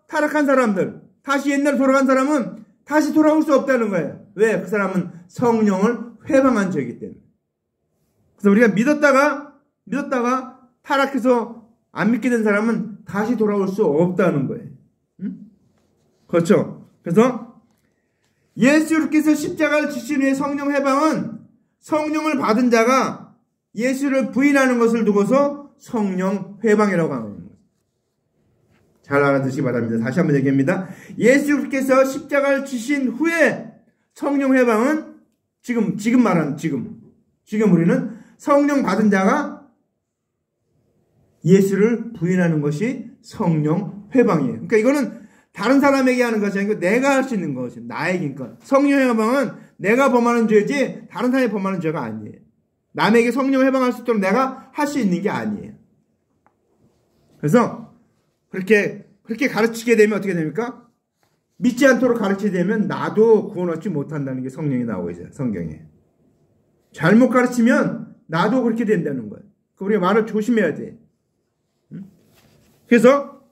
타락한 사람들, 다시 옛날로 돌아간 사람은 다시 돌아올 수 없다는 거예요. 왜? 그 사람은 성령을 회방한 죄이기 때문에. 그래서 우리가 믿었다가 타락해서 안 믿게 된 사람은 다시 돌아올 수 없다는 거예요. 응? 그렇죠? 그래서 예수께서 십자가를 지신 후에 성령 회방은 성령을 받은 자가 예수를 부인하는 것을 두고서 성령 회방이라고 하는 거예요. 잘 알아두시기 바랍니다. 다시 한번 얘기합니다. 예수께서 십자가를 지신 후에 성령 회방은 지금 말하는 지금 우리는 성령 받은 자가 예수를 부인하는 것이 성령 회방이에요. 그러니까 이거는 다른 사람에게 하는 것이 아니고 내가 할 수 있는 것이 나에게니까. 성령 회방은 내가 범하는 죄지 다른 사람이 범하는 죄가 아니에요. 남에게 성령 회방할 수 있도록 내가 할 수 있는 게 아니에요. 그래서 그렇게 가르치게 되면 어떻게 됩니까? 믿지 않도록 가르치게 되면 나도 구원 얻지 못한다는 게 성령이 나오고 있어요. 성경에. 잘못 가르치면 나도 그렇게 된다는 거예요. 우리가 말을 조심해야 돼. 그래서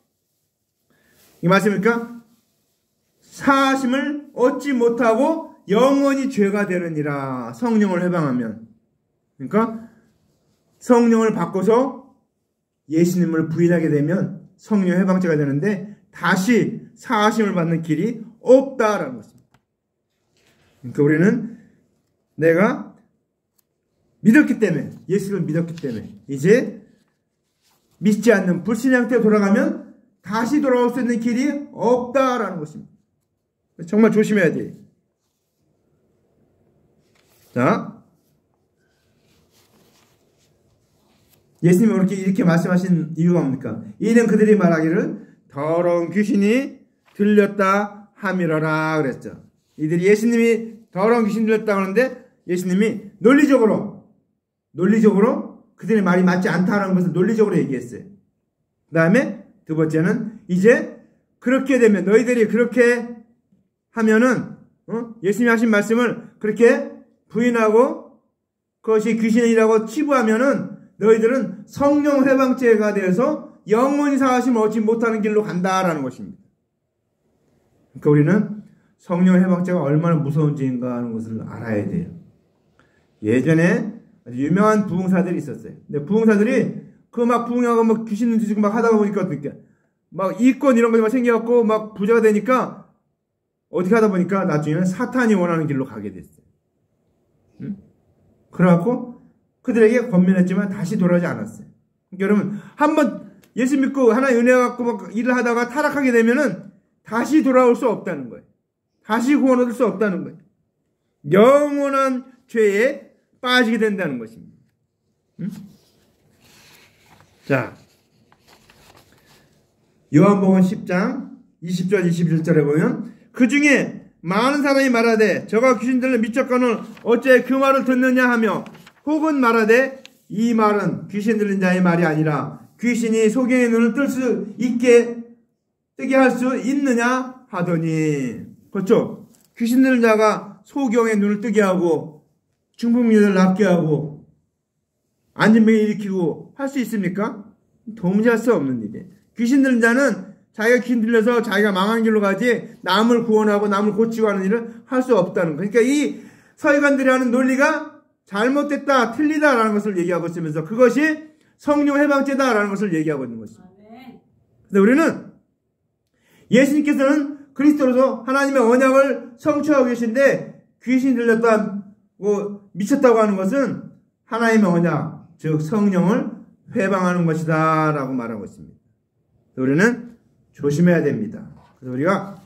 이 말씀입니까? 사하심을 얻지 못하고 영원히 죄가 되느니라. 성령을 회방하면. 그러니까 성령을 바꿔서 예수님을 부인하게 되면 성령 회방죄가 되는데 다시 사하심을 받는 길이 없다라는 것입니다. 그러니까 우리는 내가 믿었기 때문에, 예수를 믿었기 때문에 이제 믿지 않는 불신의 형태로 돌아가면 다시 돌아올 수 있는 길이 없다라는 것입니다. 정말 조심해야 돼요. 자, 예수님이 이렇게 말씀하신 이유가 뭡니까? 이는 그들이 말하기를 더러운 귀신이 들렸다 함이러라 그랬죠. 이들이 예수님이 더러운 귀신 들렸다 하는데 예수님이 논리적으로 그들의 말이 맞지 않다는 것을 논리적으로 얘기했어요. 그 다음에 두 번째는 이제 그렇게 되면 너희들이 그렇게 하면은 예수님이 하신 말씀을 그렇게 부인하고 그것이 귀신이라고 치부하면은 너희들은 성령 회방죄가 되어서 영원히 사하심을 얻지 못하는 길로 간다라는 것입니다. 그러니까 우리는 성령 회방죄가 얼마나 무서운 죄인가 하는 것을 알아야 돼요. 예전에 아주 유명한 부흥사들이 있었어요. 근데 부흥사들이 막 부흥하고 막 귀신 뒤지고 막 하다가 보니까 어떻게 막 이권 이런 것이 생겨갖고 막 부자가 되니까 어떻게 하다 보니까 나중에는 사탄이 원하는 길로 가게 됐어요. 그래갖고 그들에게 권면했지만 다시 돌아오지 않았어요. 그러니까 여러분 한번 예수 믿고 하나의 은혜 갖고 막 일을 하다가 타락하게 되면은 다시 돌아올 수 없다는 거예요. 다시 구원 얻을 수 없다는 거예요. 영원한 죄에 빠지게 된다는 것입니다. 자, 요한복음 10장 20절 21절에 보면 그 중에 많은 사람이 말하되 저가 귀신 들려 미쳤거늘 어째 그 말을 듣느냐 하며 혹은 말하되 이 말은 귀신 들린 자의 말이 아니라 귀신이 소경의 눈을 뜨게 할 수 있느냐 하더니. 그렇죠? 귀신 들린 자가 소경의 눈을 뜨게 하고 중풍민을 낫게 하고 안진병을 일으키고 할 수 있습니까? 도무지 할 수 없는 일이에요. 귀신 들린 자는 자기가 귀신 들려서 자기가 망하는 길로 가지 남을 구원하고 남을 고치고 하는 일을 할 수 없다는 거예요. 그러니까 이 서기관들이 하는 논리가 잘못됐다, 틀리다라는 것을 얘기하고 있으면서 그것이 성령 해방죄다라는 것을 얘기하고 있는 것입니다. 그런데 우리는 예수님께서는 그리스도로서 하나님의 언약을 성취하고 계신데 귀신이 들렸다고 미쳤다고 하는 것은 하나님의 언약, 즉 성령을 회방하는 것이다 라고 말하고 있습니다. 우리는 조심해야 됩니다. 그래서 우리가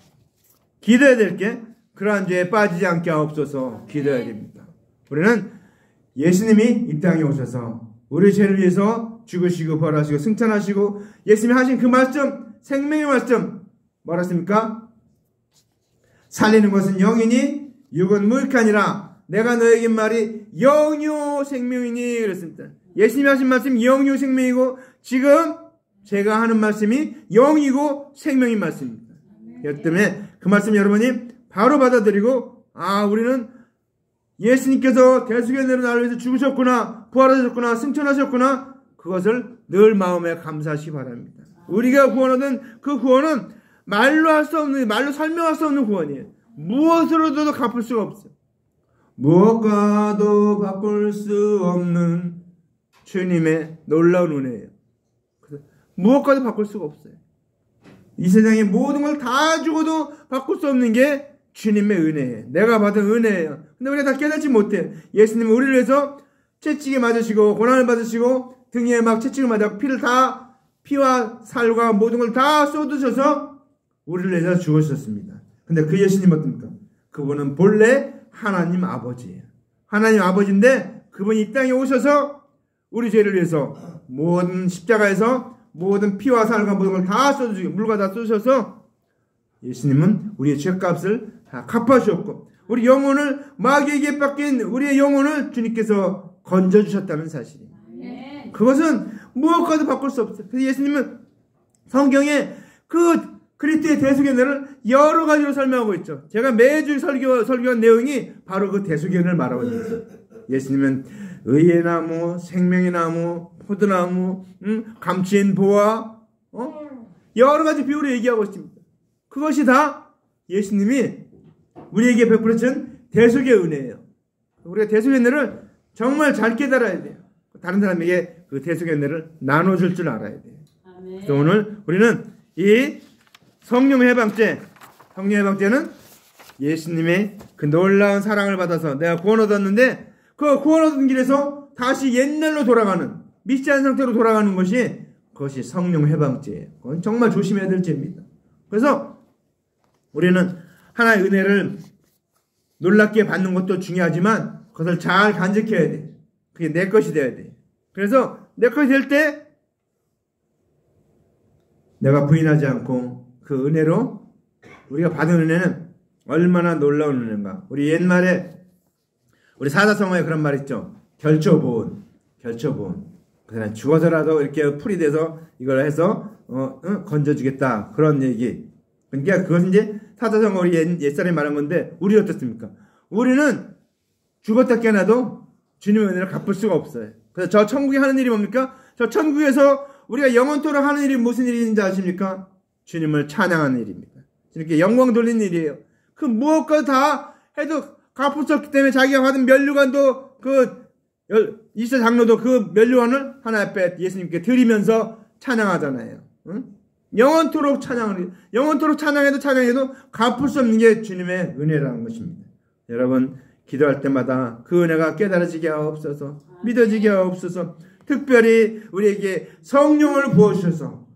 기도해야 될 게 그러한 죄에 빠지지 않게 하옵소서 기도해야 됩니다. 우리는 예수님이 이 땅에 오셔서 우리 죄를 위해서 죽으시고 벌하시고 승천하시고 예수님이 하신 그 말씀, 생명의 말씀 뭐라 했습니까? 살리는 것은 영이니 육은 무익하니라. 내가 너에게 말이 영이요 생명이니 그랬습니다. 예수님이 하신 말씀이 영이요 생명이고 지금 제가 하는 말씀이 영이고 생명인 말씀입니다. 그렇기 때문에 그 말씀 여러분이 바로 받아들이고 우리는 예수님께서 대속연대로 나를 위해서 죽으셨구나, 부활하셨구나, 승천하셨구나 그것을 늘 마음에 감사하시기 바랍니다. 우리가 구원 얻은 그 구원은 말로 할 수 없는, 말로 설명할 수 없는 구원이에요. 무엇으로도 갚을 수가 없어요. 무엇과도 바꿀 수 없는 주님의 놀라운 은혜예요. 무엇과도 바꿀 수가 없어요. 이 세상의 모든 걸 다 주고도 바꿀 수 없는 게 주님의 은혜예요. 내가 받은 은혜예요. 근데 우리가 다 깨닫지 못해요. 예수님은 우리를 위해서 채찍에 맞으시고 고난을 받으시고 등에 막 채찍을 맞아 피와 살과 모든 걸 다 쏟으셔서 우리를 위해서 죽으셨습니다. 근데 그 예수님 어떻습니까? 그분은 본래 하나님 아버지예요. 하나님 아버지인데 그분이 이 땅에 오셔서 우리 죄를 위해서 모든 십자가에서 모든 피와 살과 모든 걸 다 쏟아주고 물과 다 쏟으셔서 예수님은 우리의 죄값을 다 갚아주셨고 우리 영혼을 마귀에게 뺏긴 우리의 영혼을 주님께서 건져주셨다는 사실입니다. 그것은 무엇과도 바꿀 수 없어요. 그래서 예수님은 성경에 그 그리스도의 대속의 은혜를 여러 가지로 설명하고 있죠. 제가 매주 설교한 내용이 바로 그 대속의 은혜를 말하고 있습니다. 예수님은 의의 나무, 생명의 나무, 포도나무, 감추인 보화, 여러 가지 비유로 얘기하고 있습니다. 그것이 다 예수님이 우리에게 베풀어준 대속의 은혜예요. 우리가 대속의 은혜를 정말 잘 깨달아야 돼요. 다른 사람에게 그 대속의 은혜를 나눠줄 줄 알아야 돼요. 그래서 오늘 우리는 이 성령 해방죄는 예수님의 그 놀라운 사랑을 받아서 내가 구원 얻었는데 그 구원 얻은 길에서 다시 옛날로 돌아가는 미치한 상태로 돌아가는 그것이 성령 해방죄예요. 그건 정말 조심해야 될 죄입니다. 그래서 우리는 하나의 은혜를 놀랍게 받는 것도 중요하지만 그것을 잘 간직해야 돼. 그게 내 것이 돼야 돼. 그래서 내 것이 될 때 내가 부인하지 않고 그 은혜로 우리가 받은 은혜는 얼마나 놀라운 은혜인가. 우리 옛말에 우리 사자성어에 그런 말 있죠. 결초보온. 그냥 죽어서라도 이렇게 풀이 돼서 이걸 해서 건져주겠다. 그런 얘기. 그러니까 그것은 이제 사자성어 우리 옛사람이 말한 건데 우리 어떻습니까? 우리는 죽었다 깨어나도 주님의 은혜를 갚을 수가 없어요. 그래서 저 천국에 하는 일이 뭡니까? 저 천국에서 우리가 영원토록 하는 일이 무슨 일인지 아십니까? 주님을 찬양하는 일입니다. 이렇게 영광 돌리는 일이에요. 그 무엇과 다 해도 갚을 수 없기 때문에 자기가 받은 면류관도 이세 장로도 그 면류관을 하나님 앞에 예수님께 드리면서 찬양하잖아요. 응? 영원토록 찬양해도 갚을 수 없는 게 주님의 은혜라는 것입니다. 여러분 기도할 때마다 그 은혜가 깨달아지게 하옵소서, 믿어지게 하옵소서. 특별히 우리에게 성령을 부어주셔서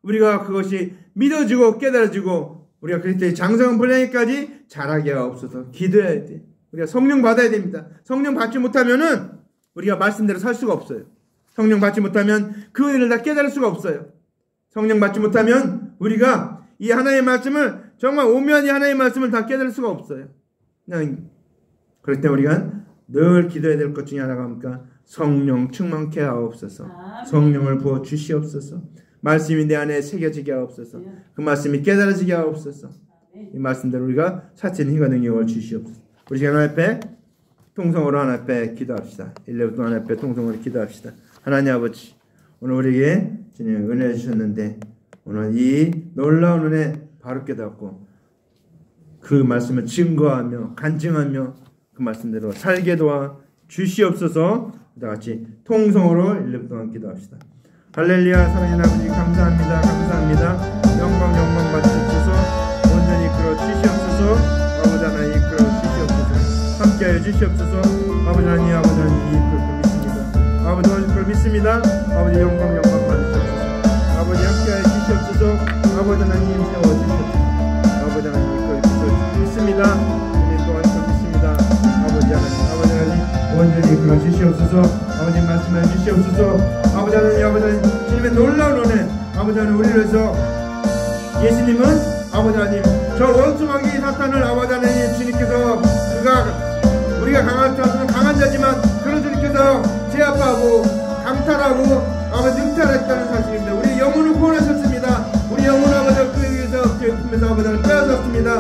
우리가 그것이 믿어지고 깨달아지고 우리가 그리스도의 장성한 분량에까지 자라게 하옵소서. 기도해야 돼. 우리가 성령 받아야 됩니다. 성령 받지 못하면은 우리가 말씀대로 살 수가 없어요. 성령 받지 못하면 그 은혜를 다 깨달을 수가 없어요. 성령 받지 못하면 우리가 이 하나님의 말씀을 정말 오묘한 이 하나님의 말씀을 다 깨달을 수가 없어요. 그럴 때 우리가 늘 기도해야 될 것 중에 하나가 뭡니까? 성령 충만케 하옵소서. 성령을 부어 주시옵소서. 말씀이 내 안에 새겨지게 하옵소서. 그 말씀이 깨달아지게 하옵소서. 이 말씀대로 우리가 사치는 힘과 능력을 주시옵소서. 우리 하나님 앞에 통성으로 하나님 앞에 기도합시다. 1년부터 하나님 앞에 통성으로 기도합시다. 하나님 아버지, 오늘 우리에게 주님 은혜 주셨는데 오늘 이 놀라운 은혜 바로 깨닫고 그 말씀을 증거하며 간증하며 그 말씀대로 살게 도와 주시옵소서. 다 같이 통성으로 1년 동안 기도합시다. 할렐루야. 사랑하는 아버지 감사합니다. 영광 받으시옵소서. 온전히 이끌어 주시옵소서. 아버지 하나님 이끌어 주시옵소서. 함께하여 주시옵소서. 아버지 하나님 이끌 걸 믿습니다. 아버지 오실 걸 믿습니다. 아버지 영광 받으시옵소서. 아버지 함께하여 주시옵소서. 아버지 하나님 세워주시옵소서. 아버지 하나님 이끌 걸 믿습니다. 우리 또한 걸 믿습니다. 아버지 하나님 온전히 이끌어 주시옵소서. 아버지 말씀해 주시옵소서. 아버지 하나님 주님의 놀라운 은혜 아버지 하나님 우리를 위해서 예수님은 아버지 하나님 저 원수마귀 사탄을 아버지 하나님 주님께서 우리가 강한 자지만 그런 주님께서 제압하고 강탈하고 아버지 능탈했다는 사실입니다. 우리 영혼을 구원하셨습니다. 우리 영혼 아버지 그에게서 그 품에서 아버지 하나님 빼앗았습니다.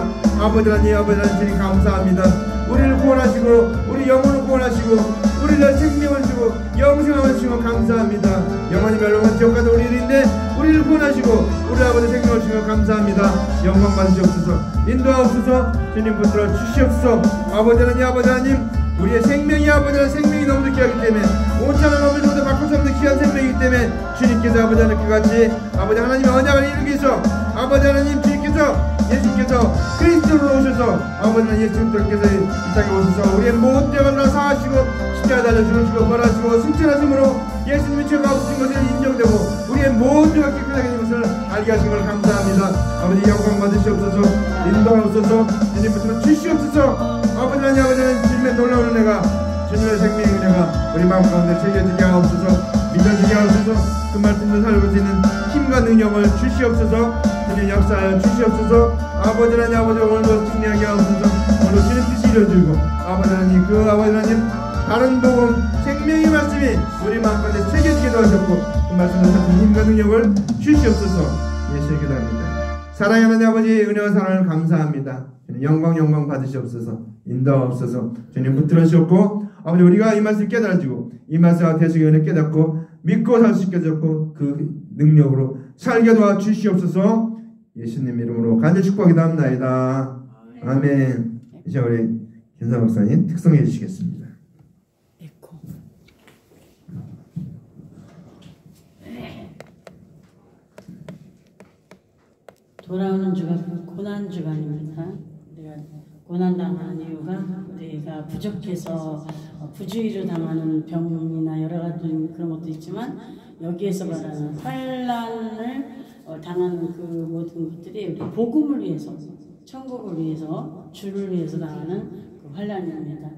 아버지 하나님 주님 감사합니다. 우리를 구원하시고 우리 영혼을 구원하시고 우리를 생명을 주고 영생을 주시고 감사합니다. 영원히 멸망한 지옥 가는 우리인데 우리를 구원하시고 우리 아버지 생명을 주시고 감사합니다. 영광 받으시옵소서. 인도하옵소서. 주님 붙들어 주시옵소서. 아버지 하나님 우리의 생명이 아버지 하나님 생명이 너무 귀하기 때문에 5천원 넘을보다 바꿀 수 없는 귀한 생명이기 때문에 주님께서 아버지 하나님 그같이 아버지 하나님의 언약을 이루기 위해서 아버지 하나님 주님께서 예수님께서 그리스도로 오셔서 아버지 하나님 예수님께서 이 땅에 오셔서 우리의 모든 죄를 다 사하시고 십자가 달려 죽으시고 벌하시고 승천하심으로 예수님이 죄가 없으신 것을 인정되고 우리의 모든 죄가 깨끗하게 된 것을 알게 하신 걸 감사합니다. 아버지 영광 받으시옵소서. 인도하옵소서. 주님 붙들어 주시옵소서. 아버지 하나님 놀라운 은혜가 주님의 생명의 은혜가 우리 마음 가운데 새겨지게 하옵소서. 믿어지게 하옵소서. 그 말씀을 살고 있는 힘과 능력을 주시옵소서. 주님 역사하여 주시옵소서. 아버지 하나님, 아버지 오늘도 승리하게 하옵소서. 오늘도 주님 뜻이 이루어지고 아버지 하나님, 그 아버지 하나님 다른 복음 생명의 말씀이 우리 마음 가운데 새겨지기도 하셨고 그 말씀을 살리는 힘과 능력을 주시옵소서. 예수의 기도합니다. 사랑하는 아버지, 은혜와 사랑을 감사합니다. 영광 받으시옵소서. 인도하옵소서. 주님 붙들으시옵고 아버지, 우리가 이 말씀을 깨달아지고 이 말씀과 대속의 은혜 깨닫고 믿고 살 수 있게 하셨고 그 능력으로 살게 도와 주시옵소서. 예수님 이름으로 간절히 축복하옵나이다. 아멘. 이제 우리 김사 목사님 특성해 주시겠습니다. 돌아오는 주간 고난 주간입니다. 우리가 고난 당하는 이유가 우리가 부족해서 부주의를 당하는 병이나 여러 가지 그런 것도 있지만 여기에서 말하는 환난을 당하는 그 모든 것들이 우리 복음을 위해서, 천국을 위해서, 주를 위해서 당하는 그 환난입니다.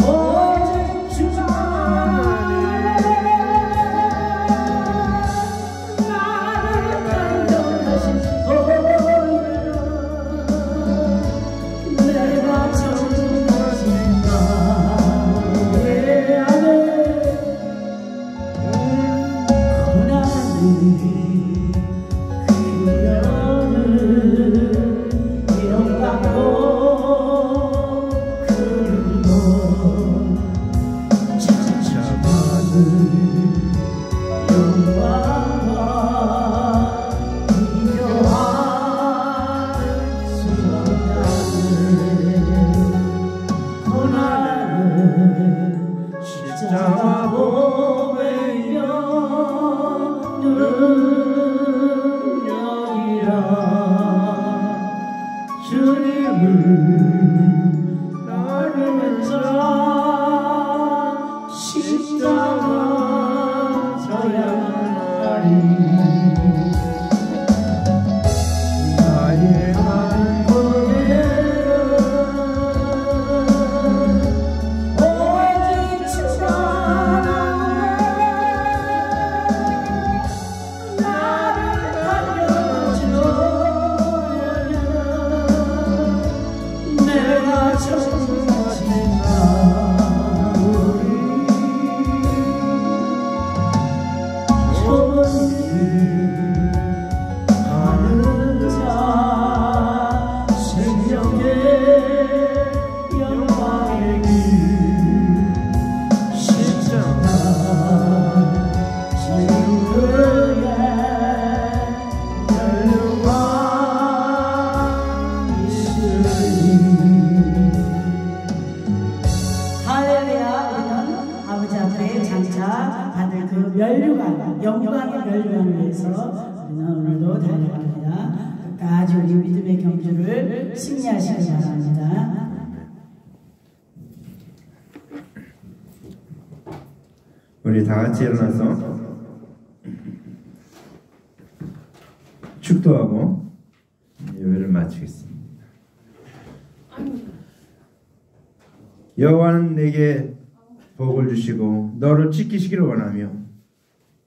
오직 주만 영광의 멸류관을 위해서 우리는 오늘도 달려갑니다. 끝까지 우리 믿음의 경주를 승리하시기 바랍니다. 우리 다 같이 일어나서 축도하고 예배를 마치겠습니다. 여호와는 내게 복을 주시고 너를 지키시기를 원하며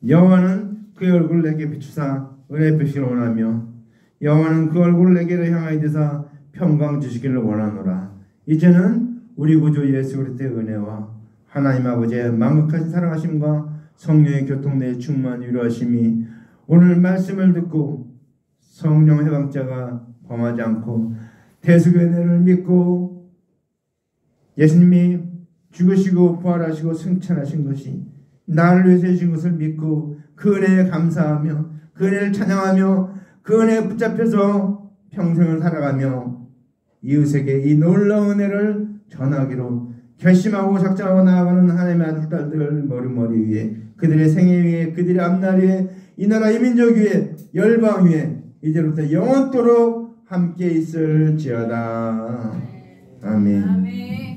여호와는 그의 얼굴을 내게 비추사 은혜 베푸시기를 원하며 여호와는 그 얼굴을 내게로 향하여 드사 평강 주시기를 원하노라. 이제는 우리 구주 예수 그리스도의 은혜와 하나님 아버지의 만극하신 사랑하심과 성령의 교통내에 충만 위로하심이 오늘 말씀을 듣고 성령 해방자가 범하지 않고 대속의 은혜를 믿고 예수님이 죽으시고 부활하시고 승천하신 것이 나를 위해서 해주신 것을 믿고 그 은혜에 감사하며 그 은혜를 찬양하며 그 은혜에 붙잡혀서 평생을 살아가며 이웃에게 이 놀라운 은혜를 전하기로 결심하고 작정하고 나아가는 하나님의 아들 딸들 머리머리 위에 그들의 생애 위에 그들의 앞날 위에 이 나라 이 민족 위에 열방 위에 이제부터 영원토록 함께 있을지어다. 아멘.